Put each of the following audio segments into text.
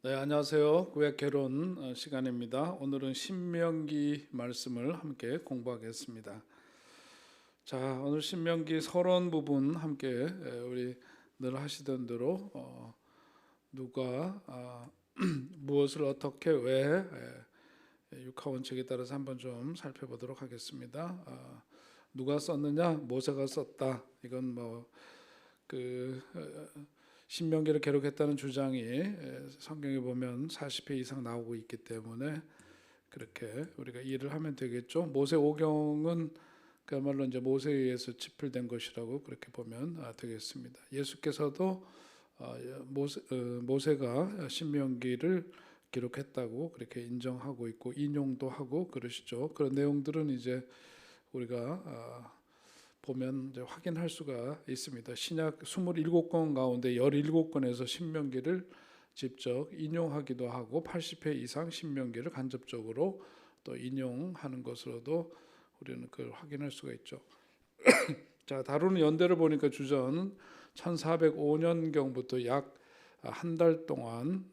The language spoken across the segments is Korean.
네, 안녕하세요. 구약 개론 시간입니다. 오늘은 신명기 말씀을 함께 공부하겠습니다. 자, 오늘 신명기 서론 부분 함께 우리 늘 하시던 대로 누가 무엇을 어떻게 왜 육하원칙에 따라서 한번 좀 살펴보도록 하겠습니다. 누가 썼느냐? 모세가 썼다. 이건 그 신명기를 기록했다는 주장이 성경에 보면 40회 이상 나오고 있기 때문에 그렇게 우리가 이해를 하면 되겠죠. 모세 오경은 그야말로 이제 모세에 의해서 집필된 것이라고 그렇게 보면 되겠습니다. 예수께서도 모세가 신명기를 기록했다고 그렇게 인정하고 있고 인용도 하고 그러시죠. 그런 내용들은 이제 우리가 보면 이제 확인할 수가 있습니다. 신약 27권 가운데 17권에서 신명기를 직접 인용하기도 하고 80회 이상 신명기를 간접적으로 또 인용하는 것으로도 우리는 그걸 확인할 수가 있죠. 자, 다루는 연대를 보니까 주전 1405년경부터 약 한 달 동안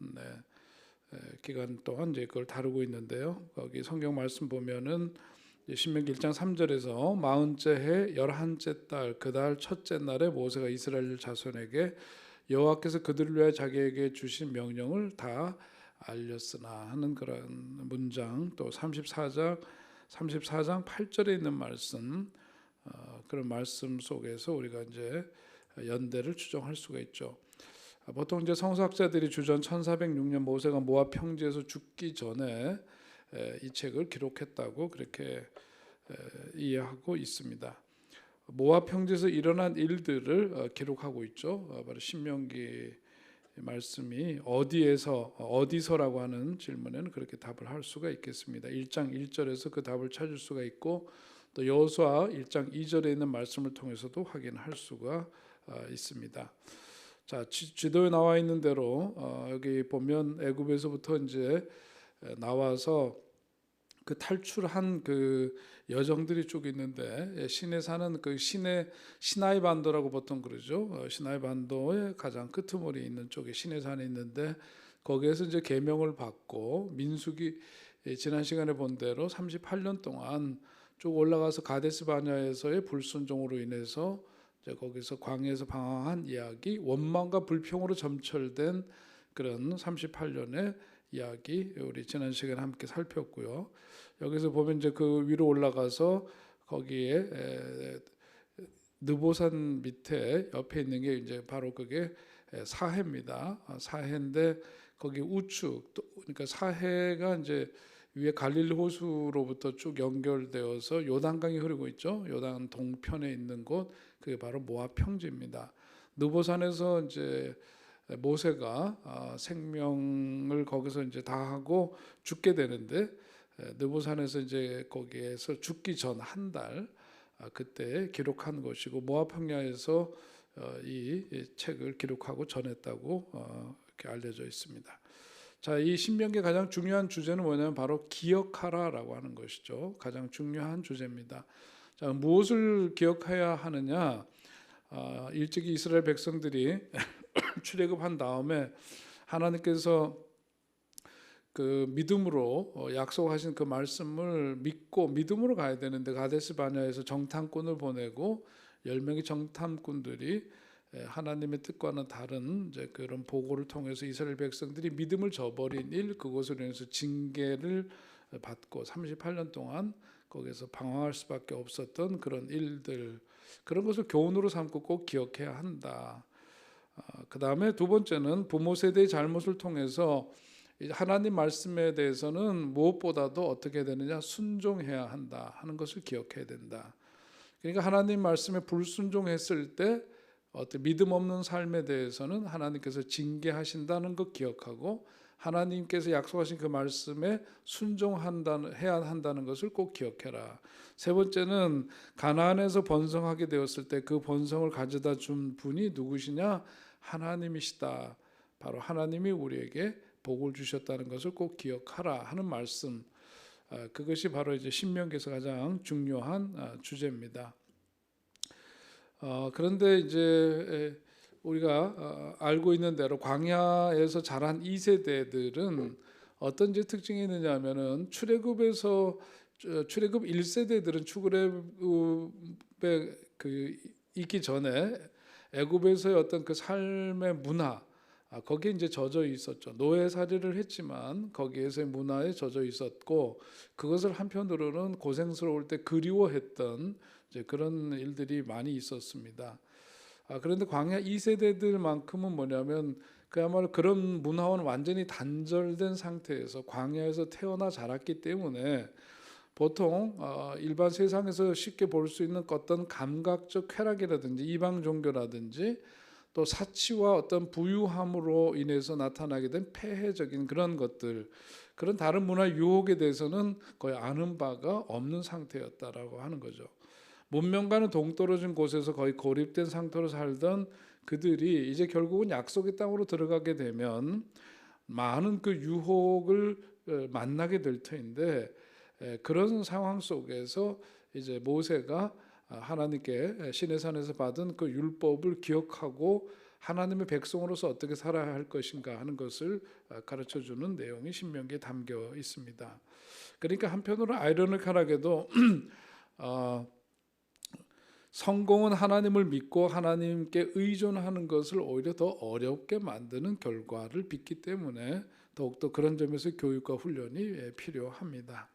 기간 동안 이제 그걸 다루고 있는데요. 거기 성경 말씀 보면은 신명기 1장 3절에서 40째 해 11째 달 그 달 첫째 날에 모세가 이스라엘 자손에게 여호와께서 그들을 위하여 자기에게 주신 명령을 다 알렸으나 하는 그런 문장, 또 34장 8절에 있는 말씀, 그런 말씀 속에서 우리가 이제 연대를 추정할 수가 있죠. 보통 이제 성서학자들이 주전 1406년 모세가 모압 평지에서 죽기 전에 이 책을 기록했다고 그렇게 이해하고 있습니다. 모압 평지에서 일어난 일들을 기록하고 있죠. 바로 신명기 말씀이 어디서라고 하는 질문에는 그렇게 답을 할 수가 있겠습니다. 1장 1절에서 그 답을 찾을 수가 있고 또 여호수아 1장 2절에 있는 말씀을 통해서도 확인할 수가 있습니다. 자, 지도에 나와 있는 대로 여기 보면 애굽에서부터 이제 나와서 그 탈출한 그 여정들이 쭉 있는데 신에 사는 그 시나이 반도라고 보통 그러죠. 시나이 반도의 가장 끄트머리 있는 쪽에 시내 산이 있는데 거기에서 이제 계명을 받고 민수기 지난 시간에 본 대로 38년 동안 쭉 올라가서 가데스 바냐에서의 불순종으로 인해서 이제 거기서 광야에서 방황한 이야기, 원망과 불평으로 점철된 그런 38년의 이야기 우리 지난 시간에 함께 살폈고요. 여기서 보면 이제 그 위로 올라가서 거기에 느보산 밑에 옆에 있는 게 이제 바로 그게 사해입니다. 사해인데 거기 우측, 그러니까 사해가 이제 위에 갈릴리 호수로부터 쭉 연결되어서 요단강이 흐르고 있죠. 요단 동편에 있는 곳, 그게 바로 모압 평지입니다. 느보산에서 이제 모세가 생명을 거기서 이제 다하고 죽게 되는데 느보산에서 이제 거기에서 죽기 전 한 달 그때 기록한 것이고 모압 평야에서 이 책을 기록하고 전했다고 이렇게 알려져 있습니다. 자, 이 신명기의 가장 중요한 주제는 뭐냐면 바로 기억하라라고 하는 것이죠. 가장 중요한 주제입니다. 자, 무엇을 기억해야 하느냐? 일찍이 이스라엘 백성들이 출애굽한 다음에 하나님께서 그 믿음으로 약속하신 그 말씀을 믿고 믿음으로 가야 되는데 가데스 바냐에서 정탐꾼을 보내고 10명의 정탐꾼들이 하나님의 뜻과는 다른 이제 그런 보고를 통해서 이스라엘 백성들이 믿음을 저버린 일, 그것으로 인해서 징계를 받고 38년 동안 거기서 방황할 수밖에 없었던 그런 일들, 그런 것을 교훈으로 삼고 꼭 기억해야 한다. 그 다음에 두 번째는 부모 세대의 잘못을 통해서 하나님 말씀에 대해서는 무엇보다도 어떻게 되느냐, 순종해야 한다 하는 것을 기억해야 된다. 그러니까 하나님 말씀에 불순종했을 때 어떤 믿음 없는 삶에 대해서는 하나님께서 징계하신다는 것 기억하고 하나님께서 약속하신 그 말씀에 순종해야 한다는 것을 꼭 기억해라. 세 번째는 가나안에서 번성하게 되었을 때 그 번성을 가져다 준 분이 누구시냐? 하나님이시다. 바로 하나님이 우리에게 복을 주셨다는 것을 꼭 기억하라 하는 말씀. 그것이 바로 이제 신명기에서 가장 중요한 주제입니다. 그런데 이제 우리가 알고 있는 대로 광야에서 자란 2세대들은 어떤 특징이 있느냐 하면은 출애굽에서 출애굽 1세대들은 출애굽에 있기 전에 애굽에서의 어떤 그 삶의 문화, 거기에 이제 젖어 있었죠. 노예살이를 했지만 거기에서의 문화에 젖어 있었고, 그것을 한편으로는 고생스러울 때 그리워했던 이제 그런 일들이 많이 있었습니다. 그런데 광야 2세대들만큼은 뭐냐면 그야말로 그런 문화와는 완전히 단절된 상태에서 광야에서 태어나 자랐기 때문에 보통 일반 세상에서 쉽게 볼 수 있는 어떤 감각적 쾌락이라든지 이방 종교라든지 또 사치와 어떤 부유함으로 인해서 나타나게 된 폐해적인 그런 것들, 그런 다른 문화 유혹에 대해서는 거의 아는 바가 없는 상태였다라고 하는 거죠. 문명과는 동떨어진 곳에서 거의 고립된 상태로 살던 그들이 이제 결국은 약속의 땅으로 들어가게 되면 많은 그 유혹을 만나게 될 터인데, 그런 상황 속에서 이제 모세가 하나님께 시내산에서 받은 그 율법을 기억하고 하나님의 백성으로서 어떻게 살아야 할 것인가 하는 것을 가르쳐주는 내용이 신명기에 담겨 있습니다. 그러니까 한편으로 아이러니컬하게도 성공은 하나님을 믿고 하나님께 의존하는 것을 오히려 더 어렵게 만드는 결과를 빚기 때문에 더욱더 그런 점에서 교육과 훈련이 필요합니다.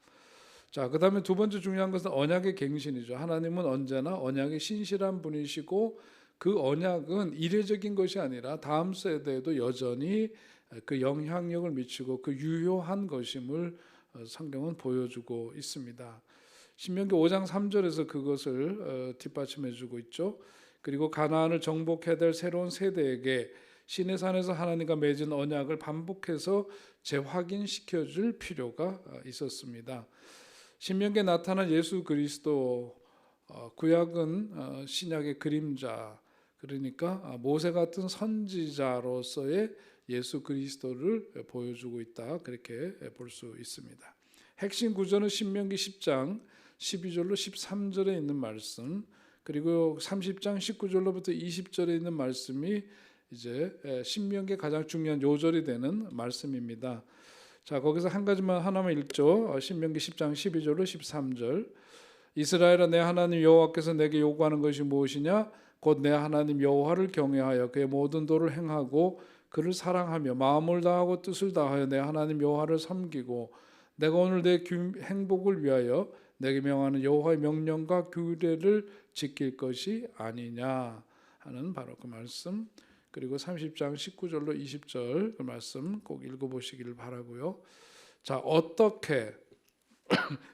자, 그 다음에 두 번째 중요한 것은 언약의 갱신이죠. 하나님은 언제나 언약의 신실한 분이시고 그 언약은 이례적인 것이 아니라 다음 세대에도 여전히 그 영향력을 미치고 그 유효한 것임을 성경은 보여주고 있습니다. 신명기 5장 3절에서 그것을 뒷받침해주고 있죠. 그리고 가나안을 정복해야 될 새로운 세대에게 시내산에서 하나님과 맺은 언약을 반복해서 재확인시켜줄 필요가 있었습니다. 신명기에 나타난 예수 그리스도, 구약은 신약의 그림자, 그러니까 모세 같은 선지자로서의 예수 그리스도를 보여주고 있다, 그렇게 볼 수 있습니다. 핵심 구절은 신명기 10장 12절로 13절에 있는 말씀, 그리고 30장 19절로부터 20절에 있는 말씀이 이제 신명기의 가장 중요한 요절이 되는 말씀입니다. 자, 거기서 한 가지만 하나만 읽죠. 신명기 10장 12절로 13절. 이스라엘아, 내 하나님 여호와께서 내게 요구하는 것이 무엇이냐? 곧 내 하나님 여호와를 경외하여 그의 모든 도를 행하고 그를 사랑하며 마음을 다하고 뜻을 다하여 내 하나님 여호와를 섬기고 내가 오늘 내 행복을 위하여 내게 명하는 여호와의 명령과 규례를 지킬 것이 아니냐 하는 바로 그 말씀. 그리고 30장 19절로 20절 그 말씀 꼭 읽어보시기를 바라고요. 자, 어떻게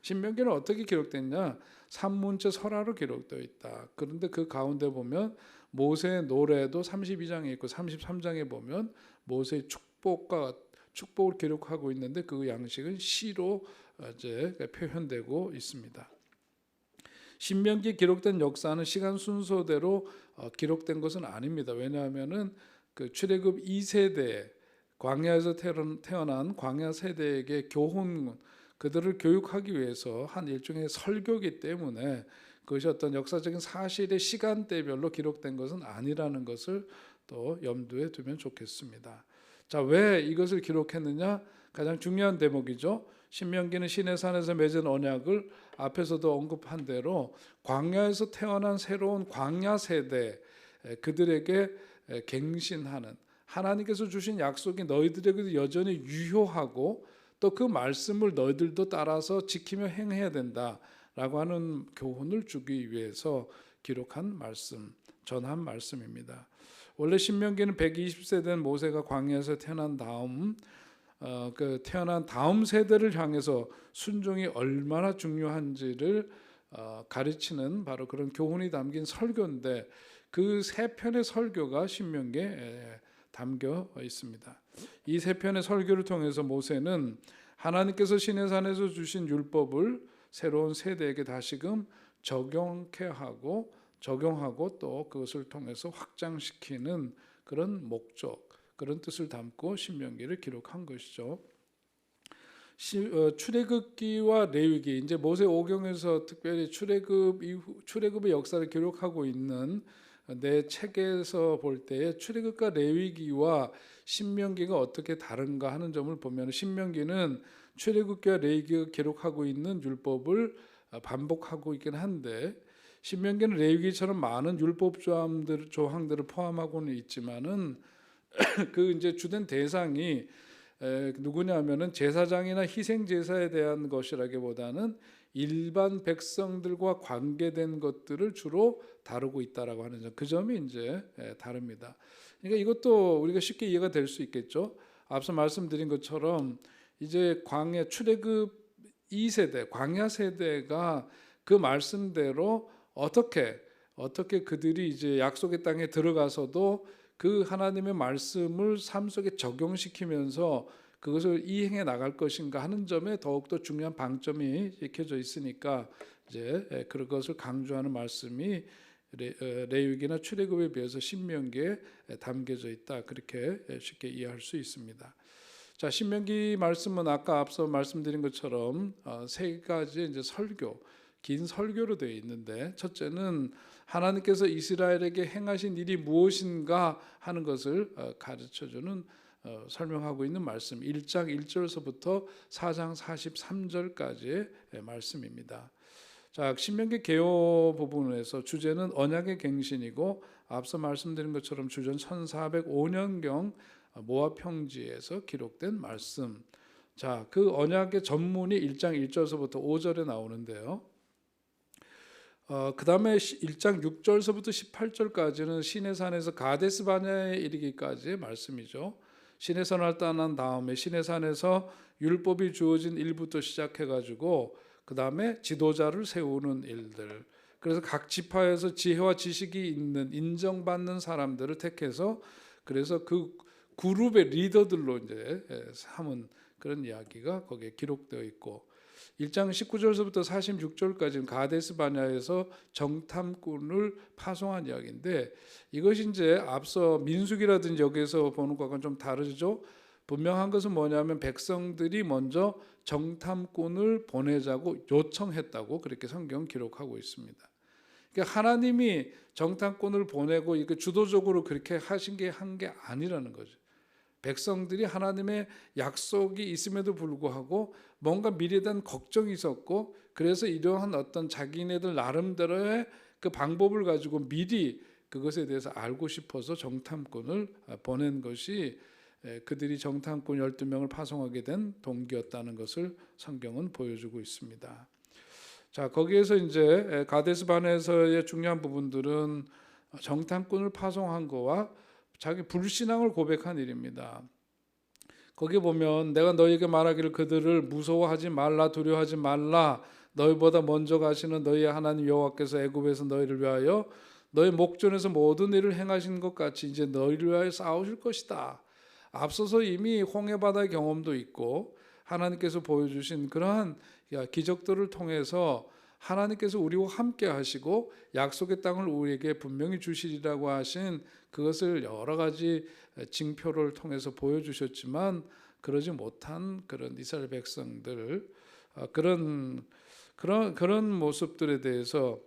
신명기는 어떻게 기록됐냐? 산문체 설화로 기록되어 있다. 그런데 그 가운데 보면 모세의 노래도 32장에 있고 33장에 보면 모세의 축복을 기록하고 있는데 그 양식은 시로 이제 표현되고 있습니다. 신명기에 기록된 역사는 시간 순서대로 기록된 것은 아닙니다. 왜냐하면은 그 출애굽 2세대 광야에서 태어난 광야 세대에게 교훈, 그들을 교육하기 위해서 한 일종의 설교이기 때문에 그것이 어떤 역사적인 사실의 시간대별로 기록된 것은 아니라는 것을 또 염두에 두면 좋겠습니다. 자, 왜 이것을 기록했느냐? 가장 중요한 대목이죠. 신명기는 시내산에서 맺은 언약을 앞에서도 언급한 대로 광야에서 태어난 새로운 광야 세대, 그들에게 갱신하는, 하나님께서 주신 약속이 너희들에게도 여전히 유효하고 또 그 말씀을 너희들도 따라서 지키며 행해야 된다라고 하는 교훈을 주기 위해서 기록한 말씀, 전한 말씀입니다. 원래 신명기는 120세 된 모세가 광야에서 태어난 다음 세대를 향해서 순종이 얼마나 중요한지를 가르치는 바로 그런 교훈이 담긴 설교인데, 그 세 편의 설교가 신명기에 담겨 있습니다. 이 세 편의 설교를 통해서 모세는 하나님께서 시내산에서 주신 율법을 새로운 세대에게 다시금 적용하고 또 그것을 통해서 확장시키는 그런 목적, 그런 뜻을 담고 신명기를 기록한 것이죠. 출애굽기와 레위기, 이제 모세 오경에서 특별히 출애굽의 역사를 기록하고 있는 내 책에서 볼 때에 출애굽과 레위기와 신명기가 어떻게 다른가 하는 점을 보면 신명기는 출애굽과 레위기가 기록하고 있는 율법을 반복하고 있긴 한데 신명기는 레위기처럼 많은 율법 조항들을 포함하고는 있지만은 그 이제 주된 대상이 누구냐면은 제사장이나 희생 제사에 대한 것이라기보다는 일반 백성들과 관계된 것들을 주로 다루고 있다라고 하는 점, 그 점이 이제 다릅니다. 그러니까 이것도 우리가 쉽게 이해가 될 수 있겠죠. 앞서 말씀드린 것처럼 이제 광야 출애굽 2세대 광야 세대가 그 말씀대로 어떻게 그들이 이제 약속의 땅에 들어가서도 그 하나님의 말씀을 삶 속에 적용시키면서 그것을 이행해 나갈 것인가 하는 점에 더욱더 중요한 방점이 찍혀져 있으니까 이제 그런 것을 강조하는 말씀이 레위기나 출애굽에 비해서 신명기에 담겨져 있다, 그렇게 쉽게 이해할 수 있습니다. 자, 신명기 말씀은 아까 앞서 말씀드린 것처럼 세 가지 이제 긴 설교로 되어 있는데, 첫째는 하나님께서 이스라엘에게 행하신 일이 무엇인가 하는 것을 가르쳐주는 설명하고 있는 말씀, 1장 1절서부터 4장 43절까지의 말씀입니다. 자, 신명기 개요 부분에서 주제는 언약의 갱신이고, 앞서 말씀드린 것처럼 주전 1405년경 모압 평지에서 기록된 말씀. 자, 그 언약의 전문이 1장 1절서부터 5절에 나오는데요. 그 다음에 1장 6절서부터 18절까지는 시내산에서 가데스 바네아에 이르기까지의 말씀이죠. 시내산을 떠난 다음에 시내산에서 율법이 주어진 일부터 시작해가지고 그 다음에 지도자를 세우는 일들. 그래서 각 지파에서 지혜와 지식이 있는 인정받는 사람들을 택해서 그래서 그 그룹의 리더들로 이제 삼은 그런 이야기가 거기에 기록되어 있고, 1장 19절서부터 46절까지는 가데스 바네아에서 정탐꾼을 파송한 이야기인데, 이것이 이제 앞서 민수기라든지 여기서 보는 것과는 좀 다르죠. 분명한 것은 뭐냐면 백성들이 먼저 정탐꾼을 보내자고 요청했다고 그렇게 성경 기록하고 있습니다. 그러니까 하나님이 정탐꾼을 보내고 이거 주도적으로 그렇게 하신 게 한 게 아니라는 거죠. 백성들이 하나님의 약속이 있음에도 불구하고 뭔가 미래에 대한 걱정이 있었고, 그래서 이러한 어떤 자기네들 나름대로의 그 방법을 가지고 미리 그것에 대해서 알고 싶어서 정탐꾼을 보낸 것이 그들이 정탐꾼 12명을 파송하게 된 동기였다는 것을 성경은 보여주고 있습니다. 자, 거기에서 이제 가데스 바네아에서의 중요한 부분들은 정탐꾼을 파송한 거와 자기 불신앙을 고백한 일입니다. 거기 보면 내가 너희에게 말하기를 그들을 무서워하지 말라, 두려워하지 말라, 너희보다 먼저 가시는 너희의 하나님 여호와께서 애굽에서 너희를 위하여 너희 목전에서 모든 일을 행하신 것 같이 이제 너희를 위하여 싸우실 것이다. 앞서서 이미 홍해바다의 경험도 있고 하나님께서 보여주신 그러한 기적들을 통해서 하나님께서 우리와 함께 하시고 약속의 땅을 우리에게 분명히 주시리라고 하신 그것을 여러 가지 징표를 통해서 보여주셨지만 그러지 못한 그런 이스라엘 백성들, 그런 모습들에 대해서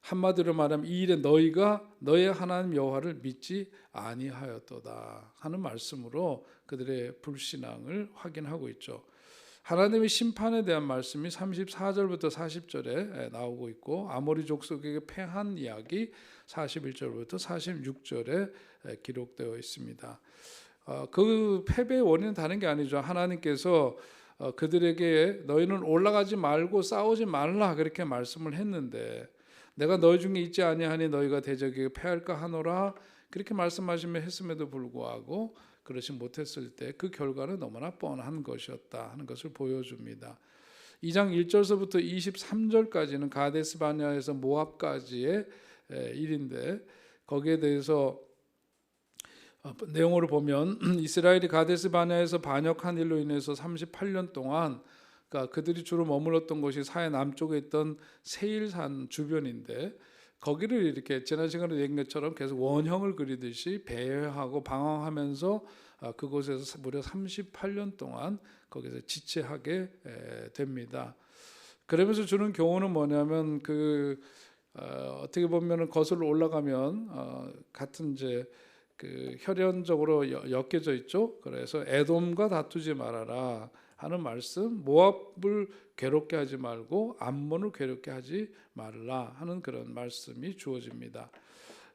한마디로 말하면 이 일에 너희가 너의 하나님 여호와를 믿지 아니하였도다 하는 말씀으로 그들의 불신앙을 확인하고 있죠. 하나님의 심판에 대한 말씀이 34절부터 40절에 나오고 있고, 아모리 족속에게 패한 이야기 41절부터 46절에 기록되어 있습니다. 그 패배의 원인은 다른 게 아니죠. 하나님께서 그들에게 너희는 올라가지 말고 싸우지 말라 그렇게 말씀을 했는데, 내가 너희 중에 있지 아니하니 너희가 대적에게 패할까 하노라 그렇게 말씀하시며 했음에도 불구하고 그러지 못했을 때 그 결과는 너무나 뻔한 것이었다 하는 것을 보여줍니다. 2장 1절서부터 23절까지는 가데스 바네아에서 모압까지의 일인데, 거기에 대해서 내용을 보면 이스라엘이 가데스 바네아에서 반역한 일로 인해서 38년 동안, 그러니까 그들이 주로 머물렀던 곳이 사해 남쪽에 있던 세일산 주변인데, 거기를 이렇게 지난 시간에 얘기한 것처럼 계속 원형을 그리듯이 배회하고 방황하면서 그곳에서 무려 38년 동안 거기서 지체하게 됩니다. 그러면서 주는 교훈은 뭐냐면 그 어떻게 보면은 거슬러 올라가면 같은 이제 그 혈연적으로 엮여져 있죠. 그래서 에돔과 다투지 말아라 하는 말씀, 모압을 괴롭게 하지 말고 암몬을 괴롭게 하지 말라 하는 그런 말씀이 주어집니다.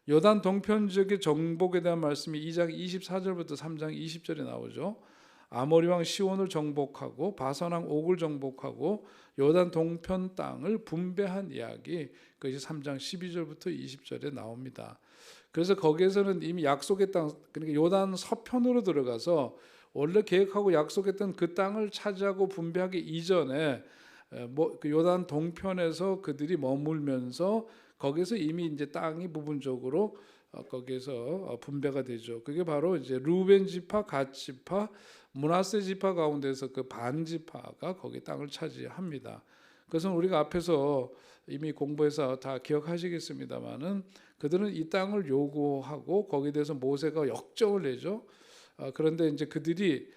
요단 동편 지역의 정복에 대한 말씀이 2장 24절부터 3장 20절에 나오죠. 아모리 왕 시온을 정복하고 바산 왕 옥을 정복하고 요단 동편 땅을 분배한 이야기, 그것이 3장 12절부터 20절에 나옵니다. 그래서 거기에서는 이미 약속의 땅, 그러니까 요단 서편으로 들어가서 원래 계획하고 약속했던 그 땅을 차지하고 분배하기 이전에 그 요단 동편에서 그들이 머물면서 거기서 이미 이제 땅이 부분적으로 거기에서 분배가 되죠. 그게 바로 이제 루벤 지파, 갓 지파, 므낫세 지파 가운데서 그 반 지파가 거기 땅을 차지합니다. 그것은 우리가 앞에서 이미 공부해서 다 기억하시겠습니다만은 그들은 이 땅을 요구하고 거기에 대해서 모세가 역정을 내죠. 그런데 이제 그들이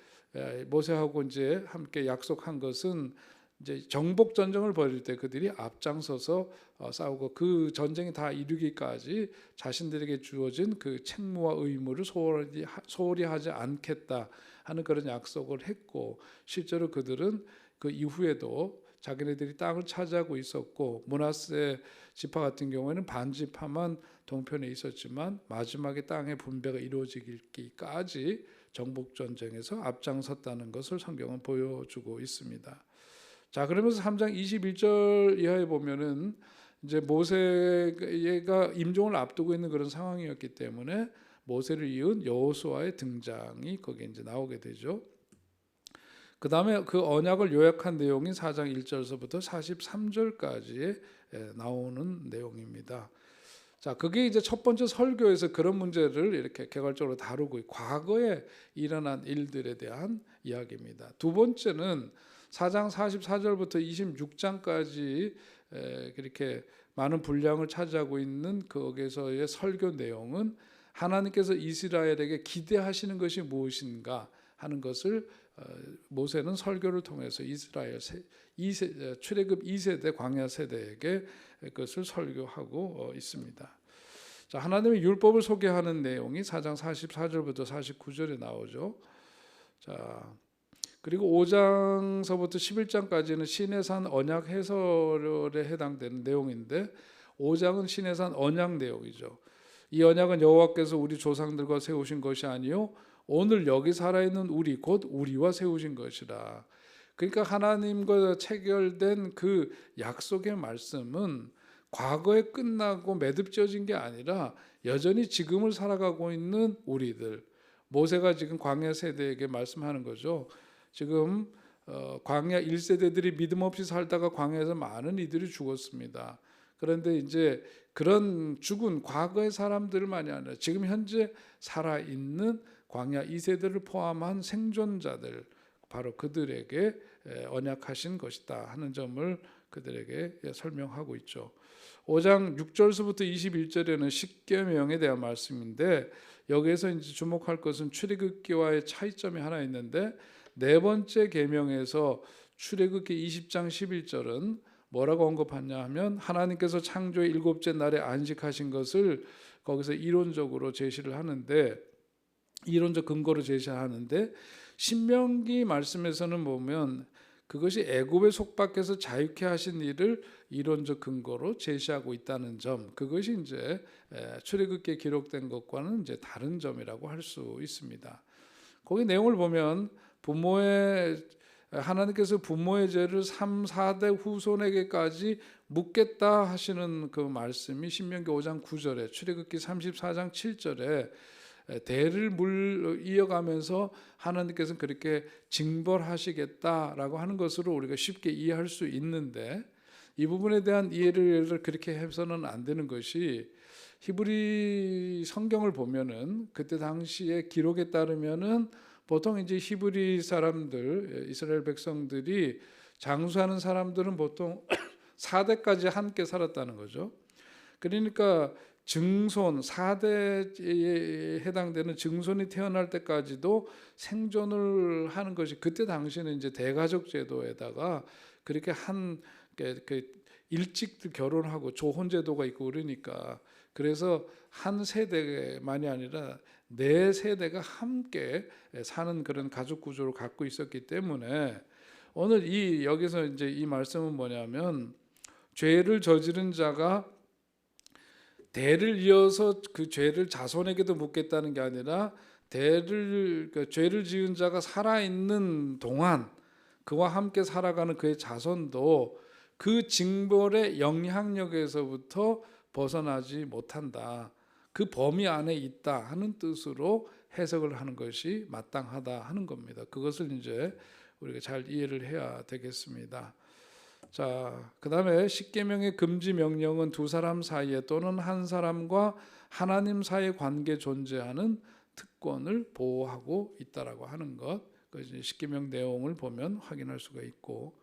모세하고 이제 함께 약속한 것은 이제 정복 전쟁을 벌일 때 그들이 앞장서서 싸우고 그 전쟁이 다 이루기까지 자신들에게 주어진 그 책무와 의무를 소홀히 하지 않겠다 하는 그런 약속을 했고, 실제로 그들은 그 이후에도 자기네들이 땅을 차지하고 있었고, 므낫세 지파 같은 경우에는 반 지파만 동편에 있었지만 마지막에 땅의 분배가 이루어지기까지 정복 전쟁에서 앞장섰다는 것을 성경은 보여주고 있습니다. 자, 그러면서 3장 21절 이하에 보면은 이제 모세가 임종을 앞두고 있는 그런 상황이었기 때문에 모세를 이은 여호수아의 등장이 거기에 이제 나오게 되죠. 그 다음에 그 언약을 요약한 내용이 4장 1절서부터 43절까지 나오는 내용입니다. 자, 그게 이제 첫 번째 설교에서 그런 문제를 이렇게 개괄적으로 다루고 과거에 일어난 일들에 대한 이야기입니다. 두 번째는 4장 44절부터 26장까지 그렇게 많은 분량을 차지하고 있는 거기에서의 설교 내용은 하나님께서 이스라엘에게 기대하시는 것이 무엇인가 하는 것을 모세는 설교를 통해서 이스라엘 출애굽 2세대 광야 세대에게 그것을 설교하고 있습니다. 자, 하나님의 율법을 소개하는 내용이 4장 44절부터 49절에 나오죠. 자, 그리고 5장서부터 11장까지는 시내산 언약 해설에 해당되는 내용인데 5장은 시내산 언약 내용이죠. 이 언약은 여호와께서 우리 조상들과 세우신 것이 아니요 오늘 여기 살아있는 우리 곧 우리와 세우신 것이라. 그러니까 하나님과 체결된 그 약속의 말씀은 과거에 끝나고 매듭지어진 게 아니라 여전히 지금을 살아가고 있는 우리들, 모세가 지금 광야 세대에게 말씀하는 거죠. 지금 광야 1세대들이 믿음 없이 살다가 광야에서 많은 이들이 죽었습니다. 그런데 이제 그런 죽은 과거의 사람들만이 아니라 지금 현재 살아있는 광야 2세대를 포함한 생존자들, 바로 그들에게 언약하신 것이다 하는 점을 그들에게 설명하고 있죠. 5장 6절서부터 21절에는 십계명에 대한 말씀인데 여기에서 이제 주목할 것은 출애굽기와의 차이점이 하나 있는데 네 번째 계명에서 출애굽기 20장 11절은 뭐라고 언급하냐 하면 하나님께서 창조의 일곱째 날에 안식하신 것을 거기서 이론적으로 제시를 하는데 이론적 근거로 제시하는데 신명기 말씀에서는 보면 그것이 애굽의 속박해서 자유케 하신 일을 이론적 근거로 제시하고 있다는 점, 그것이 이제 출애굽기에 기록된 것과는 이제 다른 점이라고 할 수 있습니다. 거기 내용을 보면 하나님께서 부모의 죄를 3, 4대 후손에게까지 묻겠다 하시는 그 말씀이 신명기 5장 9절에 출애굽기 34장 7절에 대를 이어가면서 하나님께서는 그렇게 징벌하시겠다라고 하는 것으로 우리가 쉽게 이해할 수 있는데 이 부분에 대한 이해를 그렇게 해서는 안 되는 것이 히브리 성경을 보면은 그때 당시의 기록에 따르면은 보통 이제 히브리 사람들, 이스라엘 백성들이 장수하는 사람들은 보통 4대까지 함께 살았다는 거죠. 그러니까 증손 4대에 해당되는 증손이 태어날 때까지도 생존을 하는 것이 그때 당시에는 이제 대가족 제도에다가 그렇게 일찍 결혼하고 조혼제도가 있고 그러니까 그래서 한 세대만이 아니라 네 세대가 함께 사는 그런 가족 구조를 갖고 있었기 때문에 오늘 이 여기서 이제 이 말씀은 뭐냐면 죄를 저지른 자가 대를 이어서 그 죄를 자손에게도 묻겠다는 게 아니라 죄를 지은 자가 살아있는 동안 그와 함께 살아가는 그의 자손도 그 징벌의 영향력에서부터 벗어나지 못한다. 그 범위 안에 있다 하는 뜻으로 해석을 하는 것이 마땅하다 하는 겁니다. 그것을 이제 우리가 잘 이해를 해야 되겠습니다. 자, 그다음에 십계명의 금지 명령은 두 사람 사이에 또는 한 사람과 하나님 사이의 관계 존재하는 특권을 보호하고 있다라고 하는 것. 그 십계명 내용을 보면 확인할 수가 있고,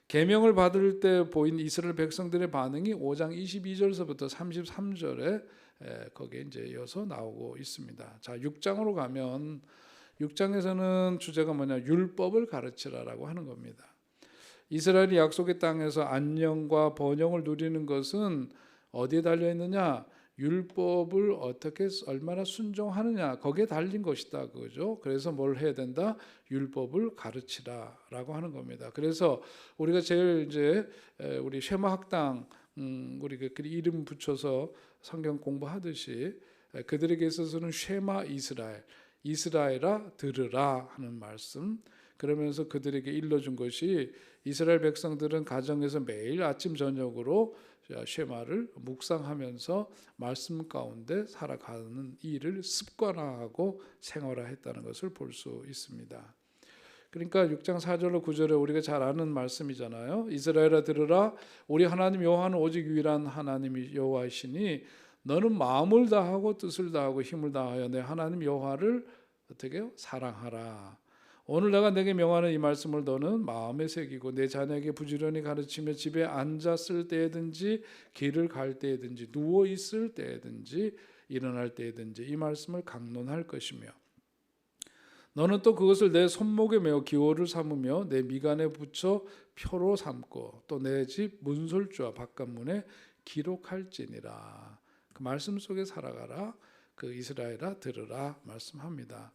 계명을 받을 때 보인 이스라엘 백성들의 반응이 5장 22절서부터 33절에 거기에 이제 이어서 나오고 있습니다. 자, 6장으로 가면 6장에서는 주제가 뭐냐? 율법을 가르치라라고 하는 겁니다. 이스라엘이 약속의 땅에서 안녕과 번영을 누리는 것은 어디에 달려 있느냐? 율법을 어떻게 얼마나 순종하느냐 거기에 달린 것이다 그죠? 그래서 뭘 해야 된다? 율법을 가르치라라고 하는 겁니다. 그래서 우리가 제일 이제 우리 쉐마 학당 우리 그 이름 붙여서 성경 공부하듯이 그들에게 있어서는 쉐마 이스라엘아 들으라 하는 말씀. 그러면서 그들에게 일러준 것이 이스라엘 백성들은 가정에서 매일 아침 저녁으로 쉐마를 묵상하면서 말씀 가운데 살아가는 일을 습관화하고 생활화했다는 것을 볼 수 있습니다. 그러니까 6장 4절로 9절에 우리가 잘 아는 말씀이잖아요. 이스라엘아 들으라, 우리 하나님 여호와는 오직 유일한 하나님이 여호와이시니 너는 마음을 다하고 뜻을 다하고 힘을 다하여 내 하나님 여호와를 어떻게 해요? 사랑하라. 오늘 내가 내게 명하는 이 말씀을 너는 마음에 새기고 내 자녀에게 부지런히 가르치며 집에 앉았을 때든지 길을 갈 때든지 누워 있을 때든지 일어날 때든지 이 말씀을 강론할 것이며 너는 또 그것을 내 손목에 메어 기호를 삼으며 내 미간에 붙여 표로 삼고 또 내 집 문설주와 바깥문에 기록할지니라. 그 말씀 속에 살아가라. 그 이스라엘아 들으라 말씀합니다.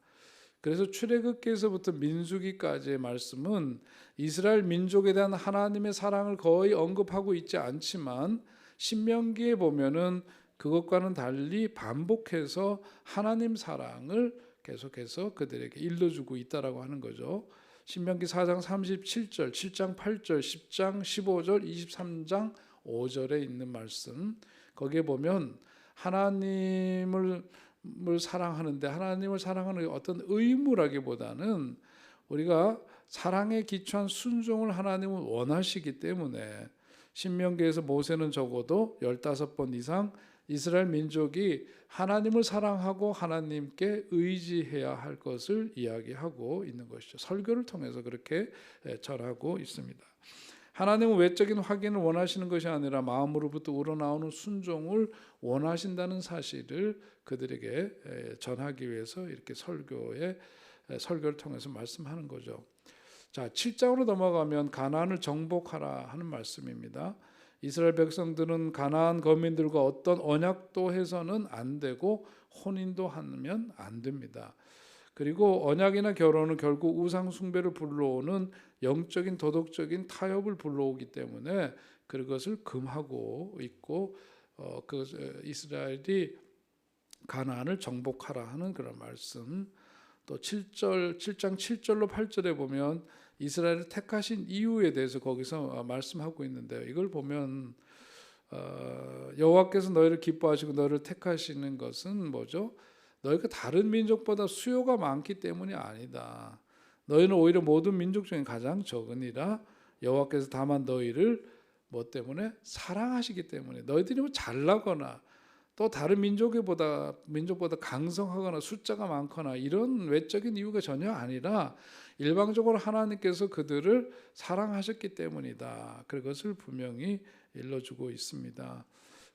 그래서 출애굽기에서부터 민수기까지의 말씀은 이스라엘 민족에 대한 하나님의 사랑을 거의 언급하고 있지 않지만 신명기에 보면은 그것과는 달리 반복해서 하나님 사랑을 계속해서 그들에게 일러주고 있다라고 하는 거죠. 신명기 4장 37절, 7장 8절, 10장 15절, 23장 5절에 있는 말씀 거기에 보면 하나님을 사랑하는데 하나님을 사랑하는 어떤 의무라기보다는 우리가 사랑에 기초한 순종을 하나님은 원하시기 때문에 신명기에서 모세는 적어도 15번 이상 이스라엘 민족이 하나님을 사랑하고 하나님께 의지해야 할 것을 이야기하고 있는 것이죠. 설교를 통해서 그렇게 전하고 있습니다. 하나님은 외적인 확인을 원하시는 것이 아니라 마음으로부터 우러나오는 순종을 원하신다는 사실을 그들에게 전하기 위해서 이렇게 설교를 통해서 말씀하는 거죠. 자, 7장으로 넘어가면 가나안을 정복하라 하는 말씀입니다. 이스라엘 백성들은 가나안 거민들과 어떤 언약도 해서는 안 되고 혼인도 하면 안 됩니다. 그리고 언약이나 결혼은 결국 우상 숭배를 불러오는 영적인 도덕적인 타협을 불러오기 때문에 그것을 금하고 있고 이스라엘이 가나안을 정복하라 하는 그런 말씀. 또 7장 7절로 8절에 보면 이스라엘을 택하신 이유에 대해서 거기서 말씀하고 있는데요. 이걸 보면 여호와께서 너희를 기뻐하시고 너희를 택하시는 것은 뭐죠? 너희가 다른 민족보다 수요가 많기 때문이 아니다. 너희는 오히려 모든 민족 중에 가장 적으니라. 여호와께서 다만 너희를 뭐 때문에 사랑하시기 때문에 너희들이 뭐 잘나거나 또 다른 민족보다 강성하거나 숫자가 많거나 이런 외적인 이유가 전혀 아니라 일방적으로 하나님께서 그들을 사랑하셨기 때문이다. 그것을 분명히 일러주고 있습니다.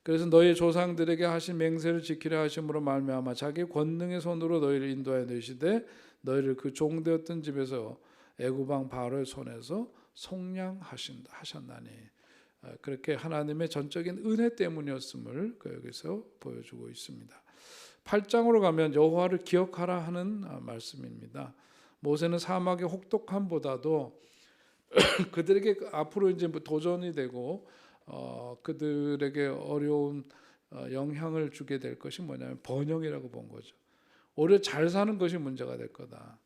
그래서 너희 조상들에게 하신 맹세를 지키려 하심으로 말미암아 자기 권능의 손으로 너희를 인도하여 내시되 너희를 그 종되었던 집에서 애굽 왕 바로의 손에서 속량하셨나니 그렇게 하나님의 전적인 은혜 때문이었음을 여기서 보여주고 있습니다. 8장으로 가면 여호와를 기억하라 하는 말씀입니다. 모세는 사막의 혹독함보다도 그들에게 앞으로 이제 도전이 되고 그들에게 어려운 영향을 주게 될 것이 뭐냐면 번영이라고 본 거죠. 오히려 잘 사는 것이 문제가 될 거다.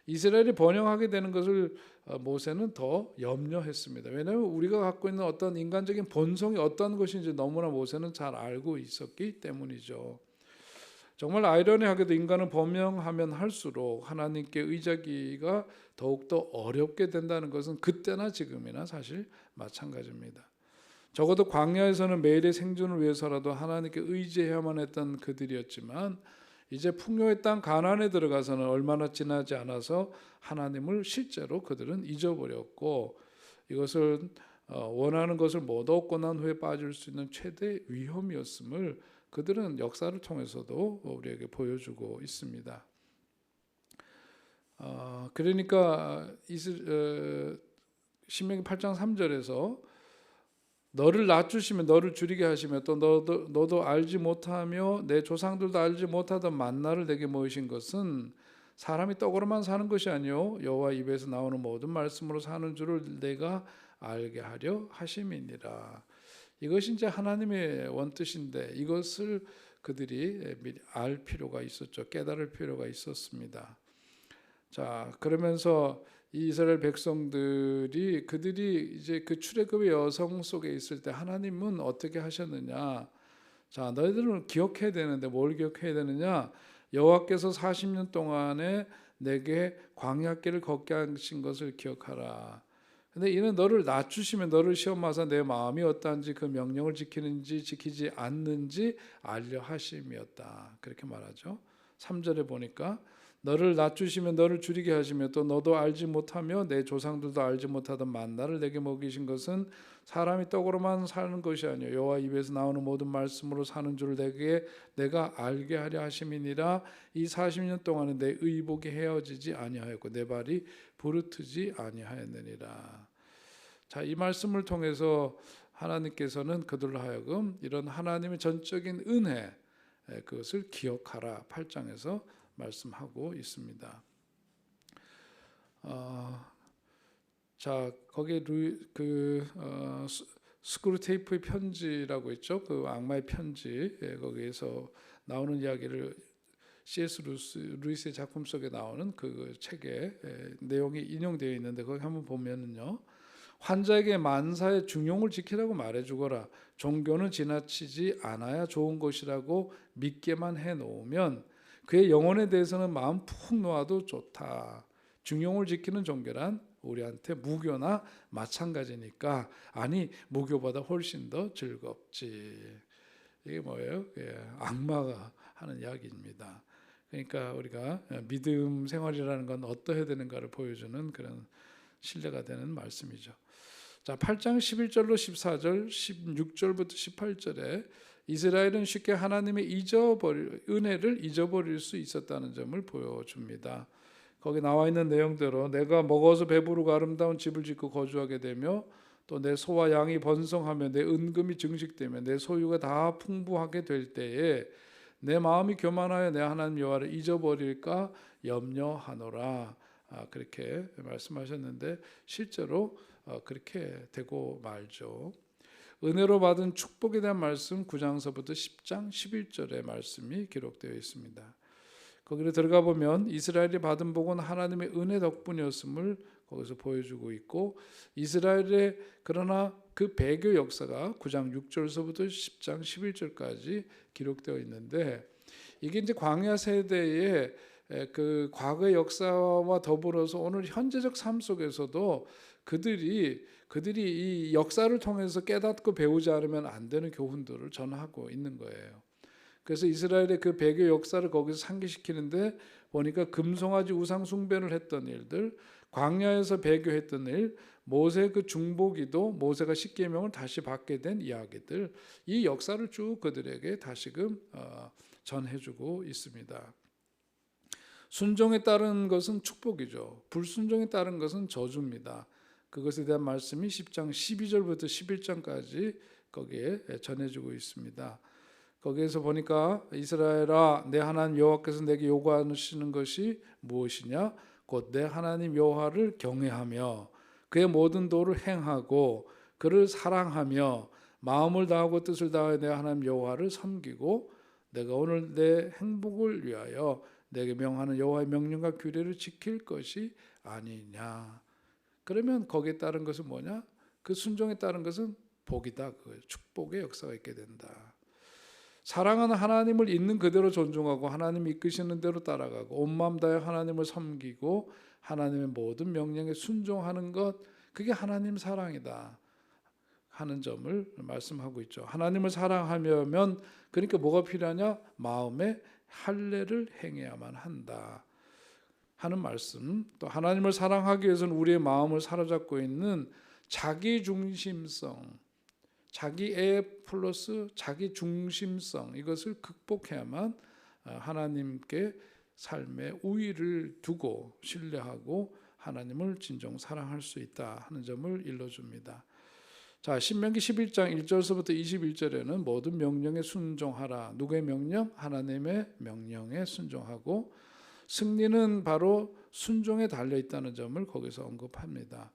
이스라엘이 번영하게 되는 것을 모세는 더 염려했습니다. 왜냐하면 우리가 갖고 있는 어떤 인간적인 본성이 어떤 것인지 너무나 모세는 잘 알고 있었기 때문이죠. 정말 아이러니하게도 인간은 번영하면 할수록 하나님께 의지하기가 더욱더 어렵게 된다는 것은 그때나 지금이나 사실 마찬가지입니다. 적어도 광야에서는 매일의 생존을 위해서라도 하나님께 의지해야만 했던 그들이었지만 이제 풍요의 땅 가나안에 들어가서는 얼마나 지나지 않아서 하나님을 실제로 그들은 잊어버렸고 이것을 원하는 것을 못 얻고 난 후에 빠질 수 있는 최대 위험이었음을 그들은 역사를 통해서도 우리에게 보여주고 있습니다. 그러니까 신명기 8장 3절에서 너를 낮추시며 너를 줄이게 하시며 또 너도 알지 못하며 내 조상들도 알지 못하던 만나를 내게 모이신 것은 사람이 떡으로만 사는 것이 아니요 여호와 입에서 나오는 모든 말씀으로 사는 줄을 내가 알게 하려 하심이니라. 이것이 이제 하나님의 원뜻인데 이것을 그들이 미리 알 필요가 있었죠. 깨달을 필요가 있었습니다. 자, 그러면서 이 이스라엘 백성들이 그들이 이제 그 출애굽의 여성 속에 있을 때 하나님은 어떻게 하셨느냐? 자, 너희들은 기억해야 되는데 뭘 기억해야 되느냐? 여호와께서 40년 동안에 내게 광야길을 걷게 하신 것을 기억하라. 근데 이는 너를 낮추시면 너를 시험하사 내 마음이 어떠한지 그 명령을 지키는지 지키지 않는지 알려 하심이었다. 그렇게 말하죠. 3절에 보니까 너를 낮추시면 너를 줄이게 하시며 또 너도 알지 못하며 내 조상들도 알지 못하던 만나를 내게 먹이신 것은 사람이 떡으로만 사는 것이 아니요 여호와 입에서 나오는 모든 말씀으로 사는 줄을 내가 알게 하려 하심이니라. 이 40년 동안은 내 의복이 헤어지지 아니하였고 내 발이 부르트지 아니하였느니라. 자, 이 말씀을 통해서 하나님께서는 그들로 하여금 이런 하나님의 전적인 은혜 그것을 기억하라 8장에서 말씀하고 있습니다. 자, 거기에 스크루테이프의 편지라고 있죠. 그 악마의 편지 거기에서 나오는 이야기를 C.S. 루이스의 작품 속에 나오는 그 책에 내용이 인용되어 있는데 거기 한번 보면은요. 환자에게 만사의 중용을 지키라고 말해주거라. 종교는 지나치지 않아야 좋은 것이라고 믿게만 해놓으면 그의 영혼에 대해서는 마음 푹 놓아도 좋다. 중용을 지키는 종교란 우리한테 무교나 마찬가지니까 아니 무교보다 훨씬 더 즐겁지. 이게 뭐예요? 악마가 하는 이야기입니다. 그러니까 우리가 믿음 생활이라는 건 어떠해야 되는가를 보여주는 그런 신뢰가 되는 말씀이죠. 자, 8장 11절로 14절, 16절부터 18절에 이스라엘은 쉽게 하나님의 은혜를 잊어버릴 수 있었다는 점을 보여줍니다. 거기 나와 있는 내용대로 내가 먹어서 배부르고 아름다운 집을 짓고 거주하게 되며 또 내 소와 양이 번성하며 내 은금이 증식되며 내 소유가 다 풍부하게 될 때에 내 마음이 교만하여 내 하나님 여호와를 잊어버릴까 염려하노라. 그렇게 말씀하셨는데 실제로 그렇게 되고 말죠. 은혜로 받은 축복에 대한 말씀 9장서부터 10장 11절의 말씀이 기록되어 있습니다. 거기로 들어가 보면 이스라엘이 받은 복은 하나님의 은혜 덕분이었음을 거기서 보여주고 있고 이스라엘의 그러나 그 배교 역사가 9장 6절서부터 10장 11절까지 기록되어 있는데 이게 이제 광야 세대의 그 과거의 역사와 더불어서 오늘 현재적 삶 속에서도 그들이 이 역사를 통해서 깨닫고 배우지 않으면 안 되는 교훈들을 전하고 있는 거예요. 그래서 이스라엘의 그 배교 역사를 거기서 상기시키는데 보니까 금송아지 우상 숭배를 했던 일들, 광야에서 배교했던 일, 모세 그 중보기도, 모세가 십계명을 다시 받게 된 이야기들, 이 역사를 쭉 그들에게 다시금 전해주고 있습니다. 순종에 따른 것은 축복이죠. 불순종에 따른 것은 저주입니다. 그것에 대한 말씀이 10장 12절부터 11장까지 거기에 전해주고 있습니다. 거기에서 보니까 이스라엘아 내 하나님 여호와께서 내게 요구하시는 것이 무엇이냐? 곧 내 하나님 여호와를 경외하며 그의 모든 도를 행하고 그를 사랑하며 마음을 다하고 뜻을 다하여 내 하나님 여호와를 섬기고 내가 오늘 내 행복을 위하여 내게 명하는 여호와의 명령과 규례를 지킬 것이 아니냐. 그러면 거기에 따른 것은 뭐냐? 그 순종에 따른 것은 복이다. 그 축복의 역사가 있게 된다. 사랑하는 하나님을 있는 그대로 존중하고 하나님이 이끄시는 대로 따라가고 온 마음 다해 하나님을 섬기고 하나님의 모든 명령에 순종하는 것, 그게 하나님 사랑이다 하는 점을 말씀하고 있죠. 하나님을 사랑하려면 그러니까 뭐가 필요하냐? 마음에 할례를 행해야만 한다 하는 말씀. 또 하나님을 사랑하기 위해서는 우리의 마음을 사로잡고 있는 자기중심성, 자기애 플러스 자기중심성, 이것을 극복해야만 하나님께 삶의 우위를 두고 신뢰하고 하나님을 진정 사랑할 수 있다 하는 점을 일러줍니다. 자, 신명기 11장 1절서부터 21절에는 모든 명령에 순종하라. 누구의 명령? 하나님의 명령에 순종하고 승리는 바로 순종에 달려 있다는 점을 거기서 언급합니다.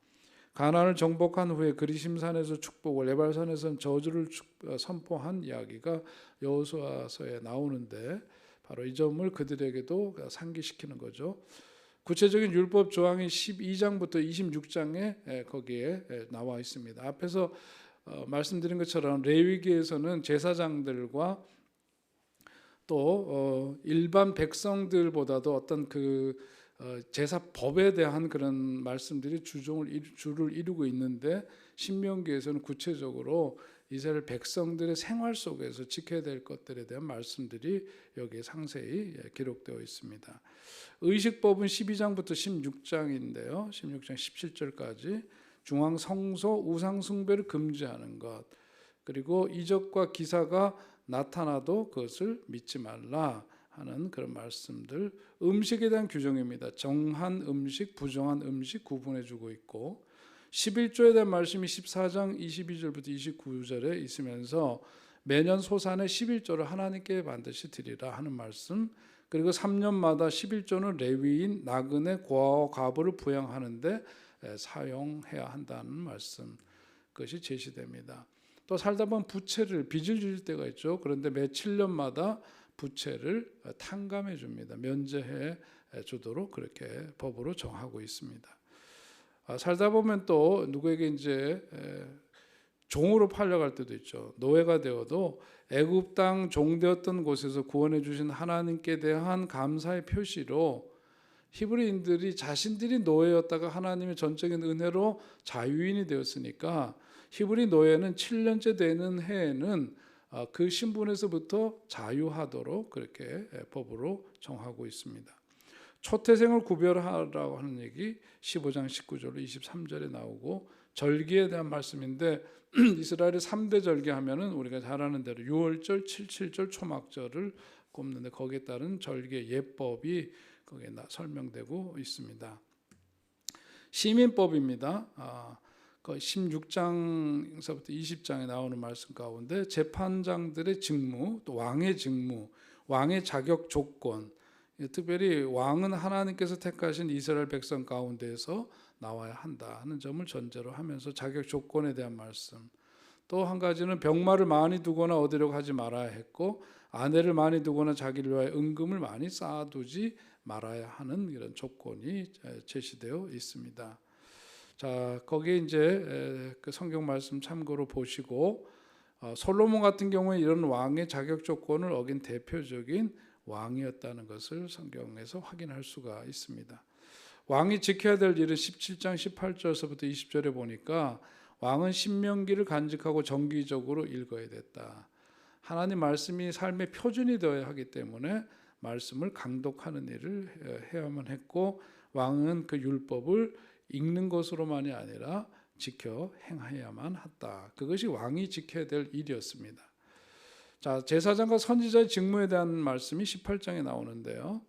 가나안을 정복한 후에 그리심산에서 축복을, 에발산에서는 저주를 선포한 이야기가 여호수아서에 나오는데 바로 이 점을 그들에게도 상기시키는 거죠. 구체적인 율법 조항이 12장부터 26장에 거기에 나와 있습니다. 앞에서 말씀드린 것처럼 레위기에서는 제사장들과 또 일반 백성들보다도 어떤 그 제사법에 대한 그런 말씀들이 주를 이루고 있는데 신명기에서는 구체적으로 이스라엘 백성들의 생활 속에서 지켜야 될 것들에 대한 말씀들이 여기에 상세히 기록되어 있습니다. 의식법은 12장부터 16장인데요. 16장 17절까지 중앙 성소 우상 숭배를 금지하는 것, 그리고 이적과 기사가 나타나도 그것을 믿지 말라 하는 그런 말씀들. 음식에 대한 규정입니다. 정한 음식, 부정한 음식 구분해주고 있고, 11조에 대한 말씀이 14장 22절부터 29절에 있으면서 매년 소산의 11조를 하나님께 반드시 드리라 하는 말씀, 그리고 3년마다 11조는 레위인 나그네 고아와 과부를 부양하는데 사용해야 한다는 말씀, 그것이 제시됩니다. 또 살다 보면 부채를 빚을 질 때가 있죠. 그런데 매 7년마다 부채를 탕감해 줍니다. 면제해 주도록 그렇게 법으로 정하고 있습니다. 살다 보면 또 누구에게 이제 종으로 팔려갈 때도 있죠. 노예가 되어도 애굽 땅 종되었던 곳에서 구원해 주신 하나님께 대한 감사의 표시로 히브리인들이 자신들이 노예였다가 하나님의 전적인 은혜로 자유인이 되었으니까 히브리 노예는 7년째 되는 해에는 그 신분에서부터 자유하도록 그렇게 법으로 정하고 있습니다. 초태생을 구별하라고 하는 얘기 15장 19절로 23절에 나오고, 절기에 대한 말씀인데 이스라엘의 3대 절기 하면은 우리가 잘 아는 대로 유월절, 칠칠절, 초막절을 꼽는데 거기에 따른 절기의 예법이 거기에 설명되고 있습니다. 시민법입니다. 16장서부터 20장에 나오는 말씀 가운데 재판장들의 직무, 또 왕의 직무, 왕의 자격 조건, 특별히 왕은 하나님께서 택하신 이스라엘 백성 가운데에서 나와야 한다 하는 점을 전제로 하면서 자격 조건에 대한 말씀, 또 한 가지는 병마를 많이 두거나 얻으려고 하지 말아야 했고, 아내를 많이 두거나 자기를 위하여 은금을 많이 쌓아두지 말아야 하는 이런 조건이 제시되어 있습니다. 자, 거기에 이제 그 성경 말씀 참고로 보시고, 솔로몬 같은 경우에 이런 왕의 자격 조건을 어긴 대표적인 왕이었다는 것을 성경에서 확인할 수가 있습니다. 왕이 지켜야 될 일은 17장 18절서부터 20절에 보니까 왕은 신명기를 간직하고 정기적으로 읽어야 됐다. 하나님 말씀이 삶의 표준이 되어야 하기 때문에 말씀을 강독하는 일을 해야만 했고, 왕은 그 율법을 읽는 것으로만이 아니라 지켜 행해야만 했다. 그것이 왕이 지켜야 될 일이었습니다. 자, 제사장과 선지자의 직무에 대한 말씀이 18장에 나오는데요.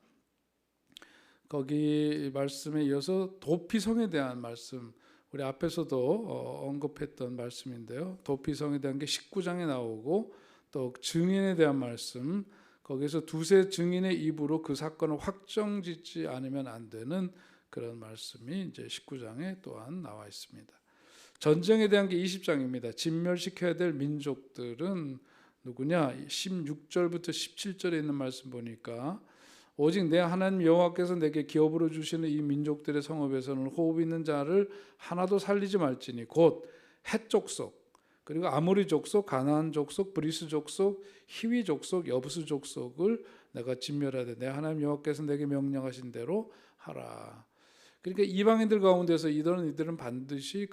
거기 말씀에 이어서 도피성에 대한 말씀, 우리 앞에서도 언급했던 말씀인데요. 도피성에 대한 게 19장에 나오고 또 증인에 대한 말씀, 거기서 두세 증인의 입으로 그 사건을 확정짓지 않으면 안 되는 그런 말씀이 이제 19장에 또한 나와 있습니다. 전쟁에 대한 게 20장입니다. 진멸시켜야 될 민족들은 누구냐? 16절부터 17절에 있는 말씀 보니까 오직 내 하나님 여호와께서 내게 기업으로 주시는 이 민족들의 성읍에서는 호흡 있는 자를 하나도 살리지 말지니 곧 헷 족속, 그리고 아모리 족속, 가나안 족속, 브리스 족속, 히위 족속, 여부스 족속을 내가 진멸하되 내 하나님 여호와께서 내게 명령하신 대로 하라. 그러니까 이방인들 가운데서 이들은 반드시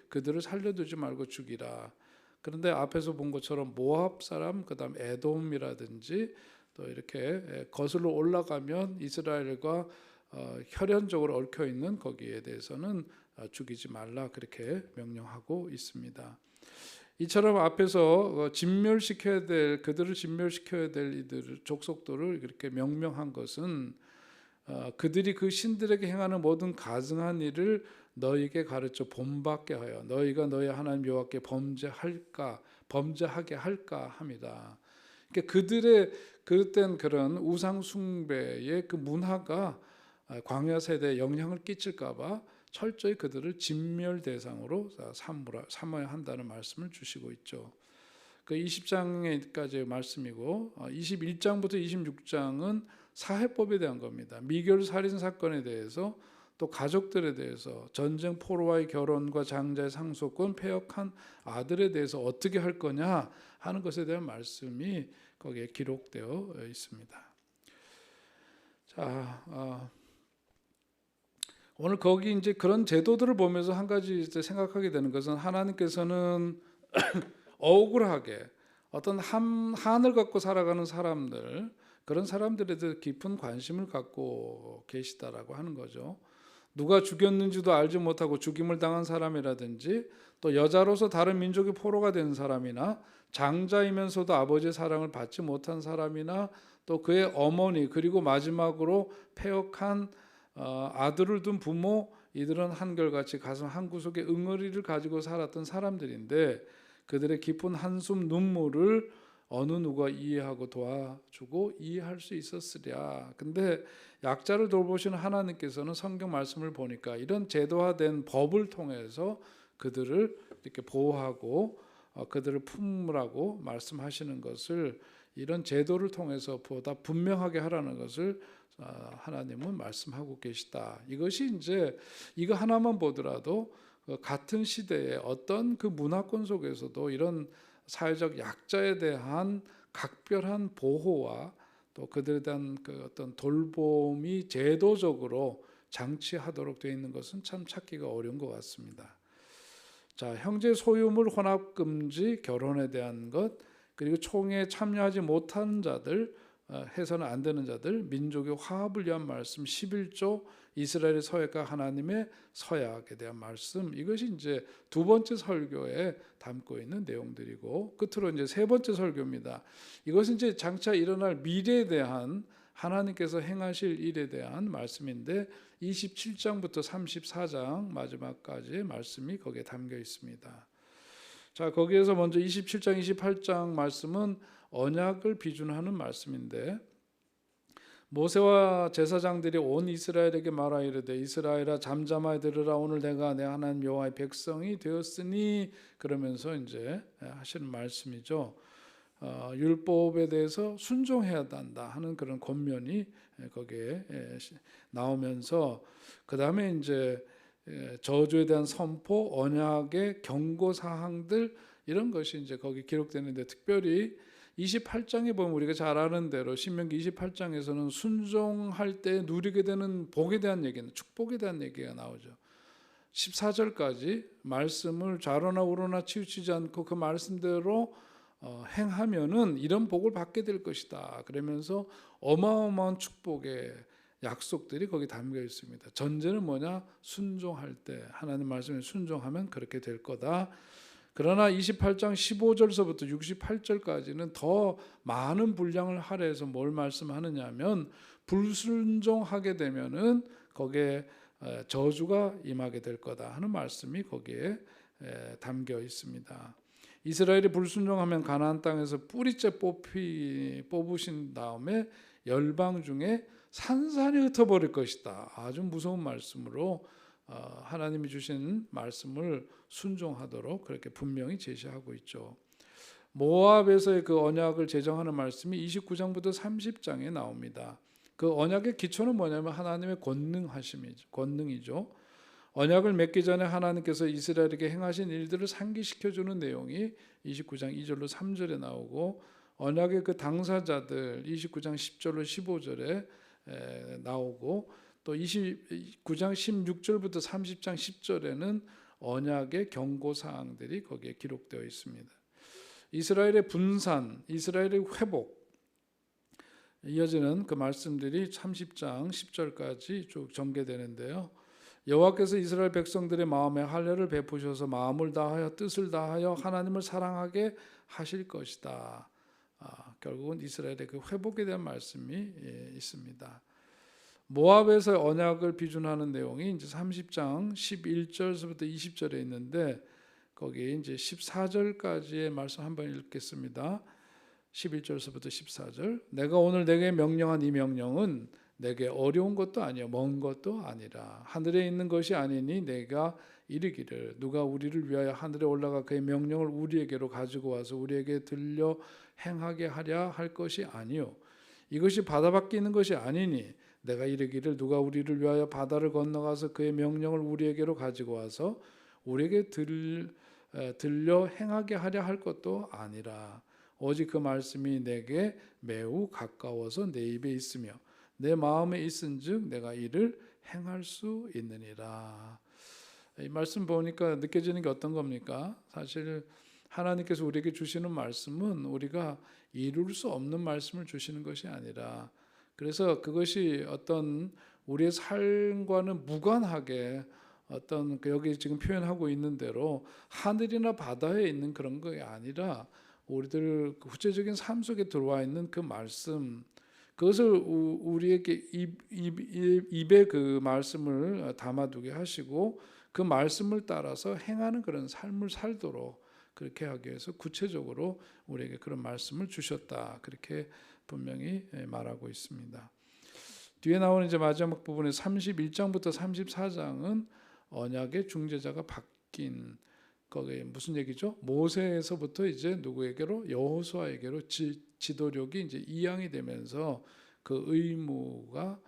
그들을 살려두지 말고 죽이라. 그런데 앞에서 본 것처럼 모압 사람, 그다음 에돔이라든지 또 이렇게 거슬러 올라가면 이스라엘과 혈연적으로 얽혀 있는 거기에 대해서는 죽이지 말라 그렇게 명령하고 있습니다. 이처럼 앞에서 그들을 진멸시켜야 될 이들 족속들을 이렇게 명명한 것은 그들이 그 신들에게 행하는 모든 가증한 일을 너희에게 가르쳐 본받게 하여 너희가 너희 하나님 여호와께 범죄하게 할까 함이다. 그러니까 그들의 그릇된 그런 우상 숭배의 그 문화가 광야 세대에 영향을 끼칠까봐 철저히 그들을 진멸 대상으로 삼아야 한다는 말씀을 주시고 있죠. 그 20장까지의 말씀이고 21장부터 26장은 사해법에 대한 겁니다. 미결 살인 사건에 대해서 또 가족들에 대해서 전쟁 포로와의 결혼과 장자의 상속권 폐역한 아들에 대해서 어떻게 할 거냐 하는 것에 대한 말씀이 거기에 기록되어 있습니다. 자, 오늘 거기 이제 그런 제도들을 보면서 한 가지 이제 생각하게 되는 것은 하나님께서는 억울하게 어떤 한을 갖고 살아가는 사람들, 그런 사람들에 대해 깊은 관심을 갖고 계시다라고 하는 거죠. 누가 죽였는지도 알지 못하고 죽임을 당한 사람이라든지 또 여자로서 다른 민족의 포로가 된 사람이나 장자이면서도 아버지의 사랑을 받지 못한 사람이나 또 그의 어머니 그리고 마지막으로 폐역한 아들을 둔 부모, 이들은 한결같이 가슴 한구석에 응어리를 가지고 살았던 사람들인데 그들의 깊은 한숨 눈물을 어느 누가 이해하고 도와주고 이해할 수 있었으랴. 근데 약자를 돌보시는 하나님께서는 성경 말씀을 보니까 이런 제도화된 법을 통해서 그들을 이렇게 보호하고 그들을 품으라고 말씀하시는 것을 이런 제도를 통해서 보다 분명하게 하라는 것을 하나님은 말씀하고 계시다. 이것이 이제 이거 하나만 보더라도 같은 시대에 어떤 그 문화권 속에서도 이런 사회적 약자에 대한 각별한 보호와 또 그들에 대한 그 어떤 돌봄이 제도적으로 장치하도록 되어 있는 것은 참 찾기가 어려운 것 같습니다. 자, 형제 소유물 혼합 금지, 결혼에 대한 것, 그리고 총회에 참여하지 못하는 자들, 해서는 안 되는 자들, 민족의 화합을 위한 말씀 11조, 이스라엘의 서약과 하나님의 서약에 대한 말씀, 이것이 이제 두 번째 설교에 담고 있는 내용들이고 끝으로 이제 세 번째 설교입니다. 이것은 이제 장차 일어날 미래에 대한 하나님께서 행하실 일에 대한 말씀인데 27장부터 34장 마지막까지의 말씀이 거기에 담겨 있습니다. 자, 거기에서 먼저 27장, 28장 말씀은 언약을 비준하는 말씀인데 모세와 제사장들이 온 이스라엘에게 말하 이르되 이스라엘아 잠잠하여 들으라 오늘 내가 내 하나님 여호와의 백성이 되었으니 그러면서 이제 하시는 말씀이죠. 율법에 대해서 순종해야 한다 하는 그런 권면이 거기에 나오면서 그 다음에 이제 저주에 대한 선포, 언약의 경고 사항들 이런 것이 이제 거기 기록되는데 특별히 28장에 보면 우리가 잘 아는 대로 신명기 28장에서는 순종할 때 누리게 되는 복에 대한 얘기는 축복에 대한 얘기가 나오죠. 14절까지 말씀을 좌로나 우로나 치우치지 않고 그 말씀대로 행하면은 이런 복을 받게 될 것이다. 그러면서 어마어마한 축복의 약속들이 거기 담겨 있습니다. 전제는 뭐냐? 순종할 때 하나님 말씀에 순종하면 그렇게 될 거다. 그러나 28장 15절서부터 68절까지는 더 많은 분량을 할애해서 뭘 말씀하느냐 하면 불순종하게 되면은 거기에 저주가 임하게 될 거다 하는 말씀이 거기에 담겨 있습니다. 이스라엘이 불순종하면 가나안 땅에서 뿌리째 뽑으신 다음에 열방 중에 산산이 흩어버릴 것이다. 아주 무서운 말씀으로 하나님이 주신 말씀을 순종하도록 그렇게 분명히 제시하고 있죠. 모압에서의 그 언약을 제정하는 말씀이 29장부터 30장에 나옵니다. 그 언약의 기초는 뭐냐면 하나님의 권능이죠. 언약을 맺기 전에 하나님께서 이스라엘에게 행하신 일들을 상기시켜주는 내용이 29장 2절로 3절에 나오고, 언약의 그 당사자들 29장 10절로 15절에 나오고, 또 29장 16절부터 30장 10절에는 언약의 경고사항들이 거기에 기록되어 있습니다. 이스라엘의 분산, 이스라엘의 회복, 이어지는 그 말씀들이 30장 10절까지 쭉 전개되는데요. 여호와께서 이스라엘 백성들의 마음에 할례를 베푸셔서 마음을 다하여 뜻을 다하여 하나님을 사랑하게 하실 것이다. 결국은 이스라엘의 그 회복에 대한 말씀이 있습니다. 모압에서 언약을 비준하는 내용이 이제 30장 11절부터 20절에 있는데, 거기에 이제 14절까지의 말씀 한번 읽겠습니다. 11절부터 14절. 내가 오늘 내게 명령한 이 명령은 내게 어려운 것도 아니요 먼 것도 아니라 하늘에 있는 것이 아니니 내가 이르기를 누가 우리를 위하여 하늘에 올라가 그의 명령을 우리에게로 가지고 와서 우리에게 들려 행하게 하랴 할 것이 아니요 이것이 바다 밖에 있는 것이 아니니 내가 이르기를 누가 우리를 위하여 바다를 건너가서 그의 명령을 우리에게로 가지고 와서 우리에게 들려 행하게 하랴 할 것도 아니라 오직 그 말씀이 내게 매우 가까워서 내 입에 있으며 내 마음에 있은즉 내가 이를 행할 수 있느니라. 이 말씀 보니까 느껴지는 게 어떤 겁니까? 사실 하나님께서 우리에게 주시는 말씀은 우리가 이룰 수 없는 말씀을 주시는 것이 아니라, 그래서 그것이 어떤 우리의 삶과는 무관하게 어떤 여기 지금 표현하고 있는 대로 하늘이나 바다에 있는 그런 게 아니라 우리들 구체적인 삶 속에 들어와 있는 그 말씀, 그것을 우리에게 입에 그 말씀을 담아두게 하시고 그 말씀을 따라서 행하는 그런 삶을 살도록 그렇게 하기 위해서 구체적으로 우리에게 그런 말씀을 주셨다. 그렇게 분명히 말하고 있습니다. 뒤에 나오는 이제 마지막 부분에 31장부터 34장은 언약의 중재자가 바뀐, 거기에 무슨 얘기죠? 모세에서부터 이제 누구에게로? 여호수아에게로 지도력이 이제 이양이 되면서 그 의무가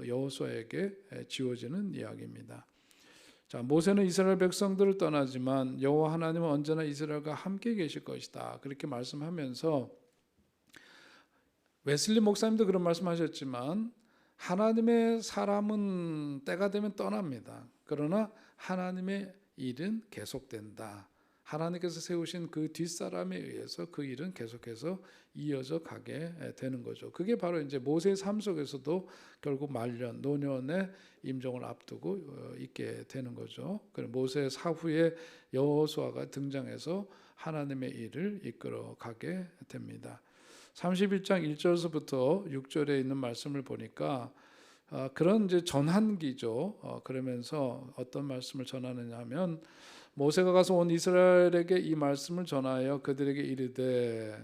여호수아에게 지워지는 이야기입니다. 자, 모세는 이스라엘 백성들을 떠나지만 여호와 하나님은 언제나 이스라엘과 함께 계실 것이다. 그렇게 말씀하면서 웨슬리 목사님도 그런 말씀하셨지만 하나님의 사람은 때가 되면 떠납니다. 그러나 하나님의 일은 계속된다. 하나님께서 세우신 그 뒷사람에 의해서 그 일은 계속해서 이어져 가게 되는 거죠. 그게 바로 이제 모세의 삶 속에서도 결국 말년, 노년의 임종을 앞두고 있게 되는 거죠. 모세 사후에 여호수아가 등장해서 하나님의 일을 이끌어 가게 됩니다. 31장 1절서부터 6절에 있는 말씀을 보니까 그런 이제 전환기죠. 그러면서 어떤 말씀을 전하느냐 하면, 모세가 가서 온 이스라엘에게 이 말씀을 전하여 그들에게 이르되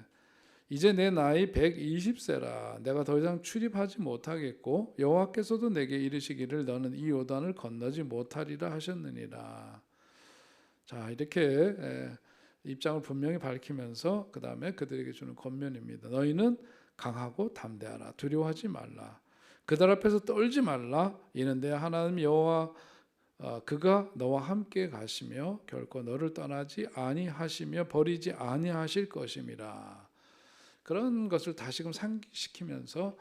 이제 내 나이 120세라 내가 더 이상 출입하지 못하겠고 여호와께서도 내게 이르시기를 너는 이 요단을 건너지 못하리라 하셨느니라. 자, 이렇게 입장을 분명히 밝히면서 그 다음에 그들에게 주는 권면입니다. 너희는 강하고 담대하라. 두려워하지 말라. 그들 앞에서 떨지 말라. 이는 내 하나님 여호와 그가 너와 함께 가시며 결코 너를 떠나지 아니하시며 버리지 아니하실 것임이라. 그런 것을 다시금 상기시키면서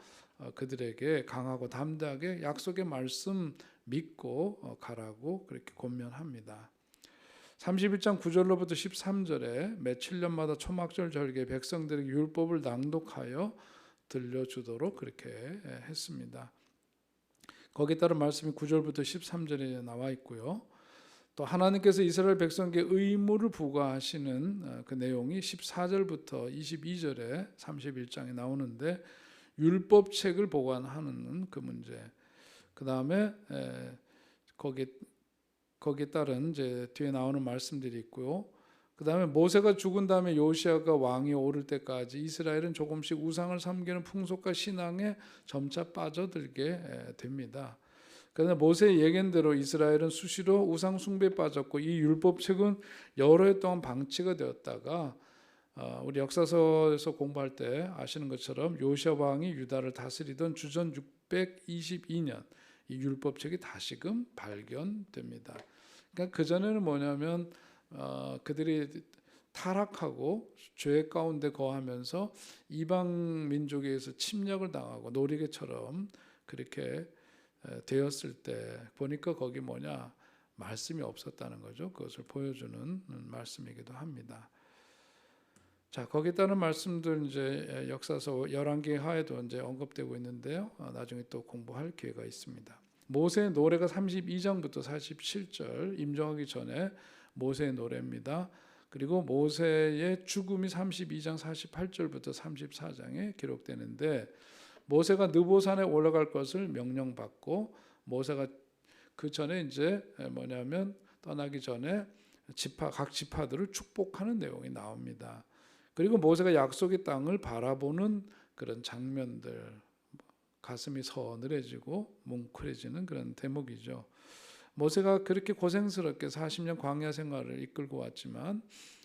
그들에게 강하고 담대하게 약속의 말씀 믿고 가라고 그렇게 권면합니다. 31장 9절로부터 13절에 매 7년마다 초막절 절기에 백성들에게 율법을 낭독하여 들려주도록 그렇게 했습니다. 거기에 따른 말씀이 9절부터 13절에 나와 있고요. 또 하나님께서 이스라엘 백성에게 의무를 부과하시는 그 내용이 14절부터 22절에 31장에 나오는데, 율법책을 보관하는 그 문제, 그 다음에 거기에 따른 이제 뒤에 나오는 말씀들이 있고요. 그 다음에 모세가 죽은 다음에 요시아가 왕이 오를 때까지 이스라엘은 조금씩 우상을 섬기는 풍속과 신앙에 점차 빠져들게 됩니다. 그런데 모세의 예견대로 이스라엘은 수시로 우상 숭배에 빠졌고 이 율법책은 여러 해 동안 방치가 되었다가 우리 역사서에서 공부할 때 아시는 것처럼 요시아 왕이 유다를 다스리던 주전 622년 이 율법책이 다시금 발견됩니다. 그러니까 그 전에는 뭐냐면 그들이 타락하고 죄 가운데 거하면서 이방 민족에 의해서 침략을 당하고 노리개처럼 그렇게 되었을 때 보니까 거기 뭐냐 말씀이 없었다는 거죠. 그것을 보여주는 말씀이기도 합니다. 자, 거기에 따른 말씀들 이제 역사서 열왕기 하에도 이제 언급되고 있는데요. 나중에 또 공부할 기회가 있습니다. 모세의 노래가 32장부터 47절 임종하기 전에 모세의 노래입니다. 그리고 모세의 죽음이 32장 48절부터 34장에 기록되는데 모세가 느보산에 올라갈 것을 명령받고 모세가 그 전에 이제 뭐냐면 떠나기 전에 각 지파들을 축복하는 내용이 나옵니다. 그리고 모세가 약속의 땅을 바라보는 그런 장면들 가슴이 서늘해지고 뭉클해지는 그런 대목이죠. 모세가 그렇게 고생스럽게 40년 광야 생활을 이끌고 왔지만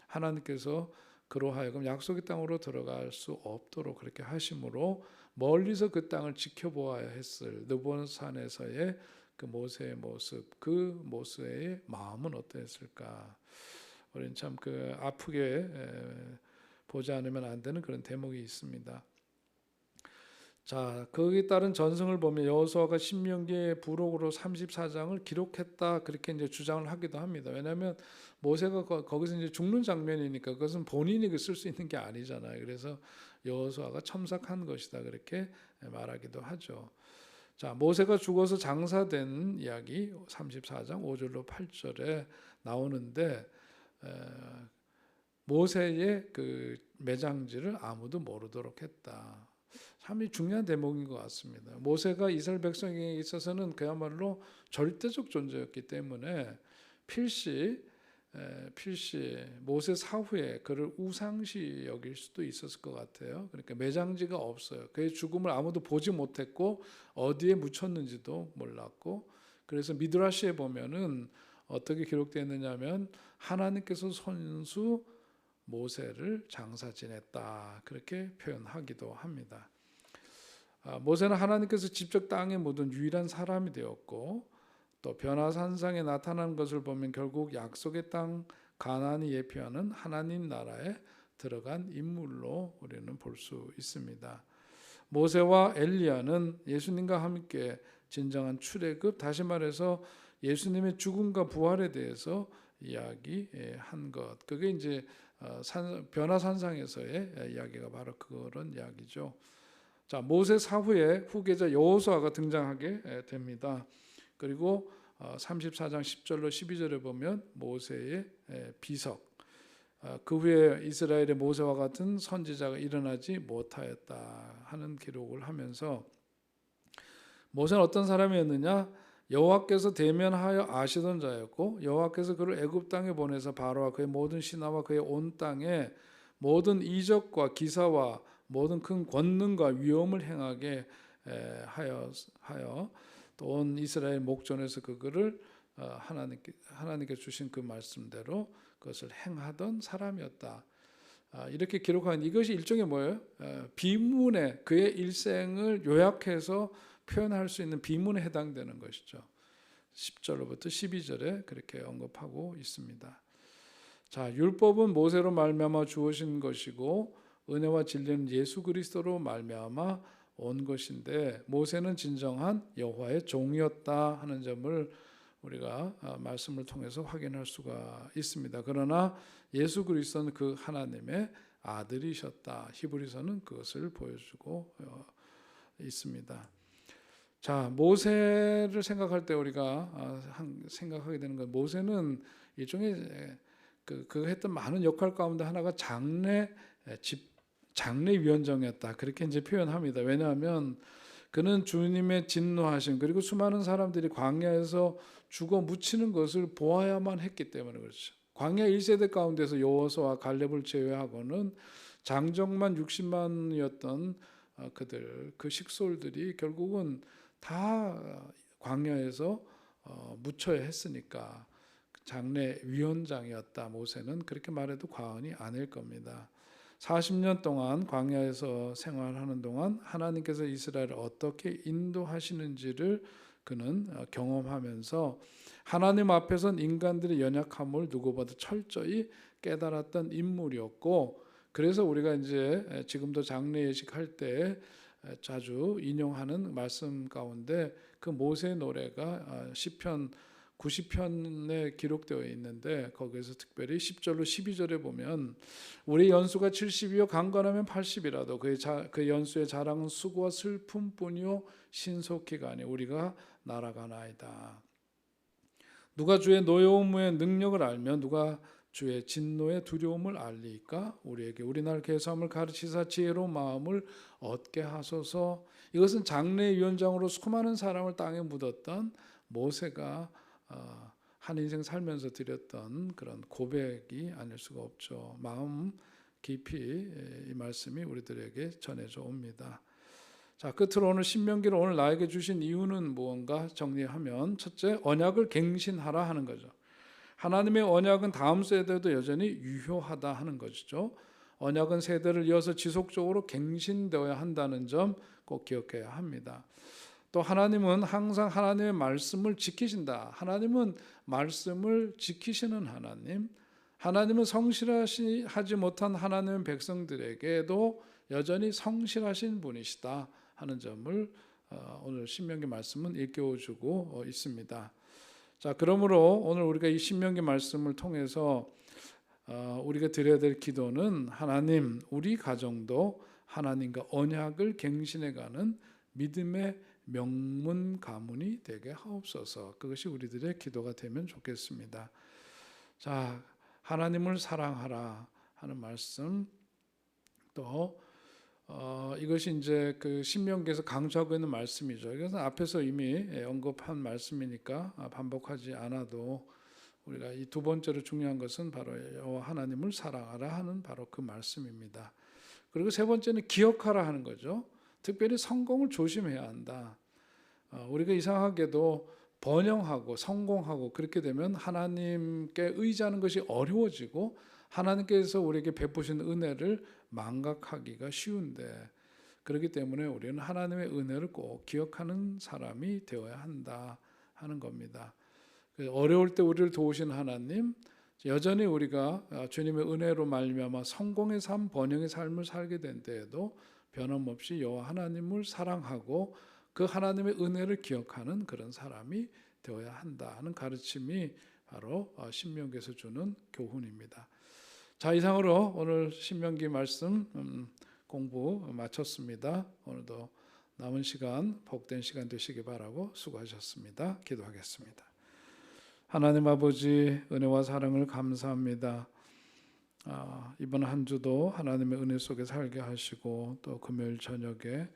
하나님께서 그로 하여금 약속의 땅으로 들어갈 수 없도록 그렇게 하심으로 멀리서 그 땅을 지켜보아야 했을 느보산에서의 그 모세의 모습, 그 모세의 마음은 어떠했을까? 우리는 참 그 아프게 보지 않으면 안 되는 그런 대목이 있습니다. 자, 거기에 따른 전승을 보면 여호수아가 신명기의 부록으로 34장을 기록했다 그렇게 이제 주장을 하기도 합니다. 왜냐하면 모세가 거기서 이제 죽는 장면이니까 그것은 본인이 쓸 수 있는 게 아니잖아요. 그래서 여호수아가 첨삭한 것이다 그렇게 말하기도 하죠. 자, 모세가 죽어서 장사된 이야기 34장 5절로 8절에 나오는데 모세의 그 매장지를 아무도 모르도록 했다. 참 중요한 대목인 것 같습니다. 모세가 이스라엘 백성에 있어서는 그야말로 절대적 존재였기 때문에 필시 모세 사후에 그를 우상시 여길 수도 있었을 것 같아요. 그러니까 매장지가 없어요. 그의 죽음을 아무도 보지 못했고 어디에 묻혔는지도 몰랐고 그래서 미드라시에 보면은 어떻게 기록되었느냐면 하나님께서 손수 모세를 장사 지냈다 그렇게 표현하기도 합니다. 모세는 하나님께서 직접 땅에 묻은 유일한 사람이 되었고 또 변화산상에 나타난 것을 보면 결국 약속의 땅 가나안이 예표하는 하나님 나라에 들어간 인물로 우리는 볼 수 있습니다. 모세와 엘리야는 예수님과 함께 진정한 출애굽, 다시 말해서 예수님의 죽음과 부활에 대해서 이야기한 것. 그게 이제 변화산상에서의 이야기가 바로 그런 이야기죠. 자, 모세 사후에 후계자 여호수아가 등장하게 됩니다. 그리고 34장 10절로 12절에 보면 모세의 비석, 그 후에 이스라엘의 모세와 같은 선지자가 일어나지 못하였다 하는 기록을 하면서 모세는 어떤 사람이었느냐? 여호와께서 대면하여 아시던 자였고 여호와께서 그를 애굽 땅에 보내서 바로와 그의 모든 신하와 그의 온 땅에 모든 이적과 기사와 모든 큰 권능과 위엄을 행하게 하여 또 온 이스라엘 목전에서 그를 하나님께 주신 그 말씀대로 그것을 행하던 사람이었다. 이렇게 기록한 이것이 일종의 뭐예요? 비문에 그의 일생을 요약해서 표현할 수 있는 비문에 해당되는 것이죠. 10절로부터 12절에 그렇게 언급하고 있습니다. 자, 율법은 모세로 말미암아 주어진 것이고 은혜와 진리는 예수 그리스도로 말미암아 온 것인데 모세는 진정한 여호와의 종이었다 하는 점을 우리가 말씀을 통해서 확인할 수가 있습니다. 그러나 예수 그리스도는 그 하나님의 아들이셨다. 히브리서는 그것을 보여주고 있습니다. 자, 모세를 생각할 때 우리가 생각하게 되는 건 모세는 일종의 그 했던 많은 역할 가운데 하나가 장례위원장이었다. 그렇게 이제 표현합니다. 왜냐하면 그는 주님의 진노하신 그리고 수많은 사람들이 광야에서 죽어 묻히는 것을 보아야만 했기 때문에 그렇죠. 광야 1세대 가운데서 여호수아와 갈렙을 제외하고는 장정만 60만이었던 그들 그 식솔들이 결국은 다 광야에서 묻혀야 했으니까 장래 위원장이었다. 모세는 그렇게 말해도 과언이 아닐 겁니다. 40년 동안 광야에서 생활하는 동안 하나님께서 이스라엘을 어떻게 인도하시는지를 그는 경험하면서 하나님 앞에선 인간들의 연약함을 누구보다 철저히 깨달았던 인물이었고, 그래서 우리가 이제 지금도 장례 예식할 때 자주 인용하는 말씀 가운데 그 모세 노래가 시편 90편에 기록되어 있는데, 거기에서 특별히 10절로 12절에 보면 우리 연수가 70이요 강건하면 80이라도 그 연수의 자랑은 수고와 슬픔뿐이요 신속히가 아니 우리가 날아가나이다. 누가 주의 노여움의 능력을 알면 누가 주의 진노의 두려움을 알리까? 우리에게 우리날 계수함을 가르치사 지혜로운 마음을 얻게 하소서. 이것은 장례위원장으로 수많은 사람을 땅에 묻었던 모세가 한 인생 살면서 드렸던 그런 고백이 아닐 수가 없죠. 마음 깊이 이 말씀이 우리들에게 전해져 옵니다. 자, 끝으로 오늘 신명기를 오늘 나에게 주신 이유는 무언가 정리하면, 첫째, 언약을 갱신하라 하는 거죠. 하나님의 언약은 다음 세대도 여전히 유효하다 하는 것이죠. 언약은 세대를 이어서 지속적으로 갱신되어야 한다는 점 꼭 기억해야 합니다. 또 하나님은 항상 하나님의 말씀을 지키신다. 하나님은 말씀을 지키시는 하나님, 하나님은 성실하지 못한 하나님의 백성들에게도 여전히 성실하신 분이시다 하는 점을 오늘 신명기 말씀은 일깨워주고 있습니다. 자, 그러므로 오늘 우리가 이 신명기 말씀을 통해서 우리가 드려야 될 기도는, 하나님, 우리 가정도 하나님과 언약을 갱신해가는 믿음의 명문 가문이 되게 하옵소서. 그것이 우리들의 기도가 되면 좋겠습니다. 자, 하나님을 사랑하라 하는 말씀, 또 이것이 이제 그 신명기에서 강조하고 있는 말씀이죠. 이것은 앞에서 이미 언급한 말씀이니까 반복하지 않아도, 우리가 이 두 번째로 중요한 것은 바로 여호와 하나님을 사랑하라 하는 바로 그 말씀입니다. 그리고 세 번째는 기억하라 하는 거죠. 특별히 성공을 조심해야 한다. 우리가 이상하게도 번영하고 성공하고 그렇게 되면 하나님께 의지하는 것이 어려워지고 하나님께서 우리에게 베푸신 은혜를 망각하기가 쉬운데, 그렇기 때문에 우리는 하나님의 은혜를 꼭 기억하는 사람이 되어야 한다 하는 겁니다. 어려울 때 우리를 도우신 하나님, 여전히 우리가 주님의 은혜로 말미암아 성공의 삶, 번영의 삶을 살게 된 때에도 변함없이 여호와 하나님을 사랑하고 그 하나님의 은혜를 기억하는 그런 사람이 되어야 한다는 가르침이 바로 신명기에서 주는 교훈입니다. 자, 이상으로 오늘 신명기 말씀 공부 마쳤습니다. 오늘도 남은 시간 복된 시간 되시기 바라고 수고하셨습니다. 기도하겠습니다. 하나님 아버지, 은혜와 사랑을 감사합니다. 이번 한 주도 하나님의 은혜 속에 살게 하시고, 또 금요일 저녁에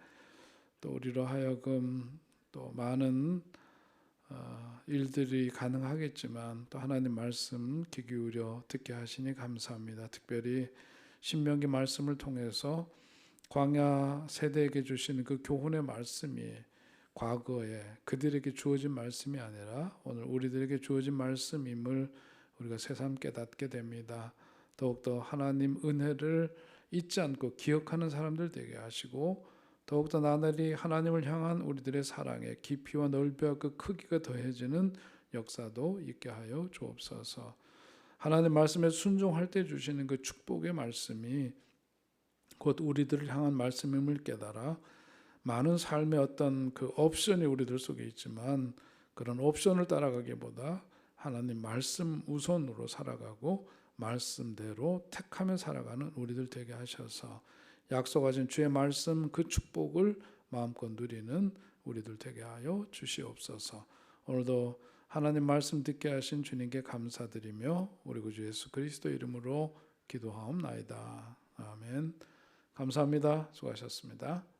또 우리로 하여금 또 많은 일들이 가능하겠지만 또 하나님 말씀 귀 기울여 듣게 하시니 감사합니다. 특별히 신명기 말씀을 통해서 광야 세대에게 주시는 그 교훈의 말씀이 과거에 그들에게 주어진 말씀이 아니라 오늘 우리들에게 주어진 말씀임을 우리가 새삼 깨닫게 됩니다. 더욱더 하나님 은혜를 잊지 않고 기억하는 사람들 되게 하시고, 더욱더 나날이 하나님을 향한 우리들의 사랑의 깊이와 넓이와 그 크기가 더해지는 역사도 있게 하여 주옵소서. 하나님 말씀에 순종할 때 주시는 그 축복의 말씀이 곧 우리들을 향한 말씀임을 깨달아 많은 삶의 어떤 그 옵션이 우리들 속에 있지만, 그런 옵션을 따라가기보다 하나님 말씀 우선으로 살아가고 말씀대로 택하며 살아가는 우리들 되게 하셔서 약속하신 주의 말씀 그 축복을 마음껏 누리는 우리들 되게 하여 주시옵소서. 오늘도 하나님 말씀 듣게 하신 주님께 감사드리며 우리 구주 예수 그리스도 이름으로 기도하옵나이다. 아멘. 감사합니다. 수고하셨습니다.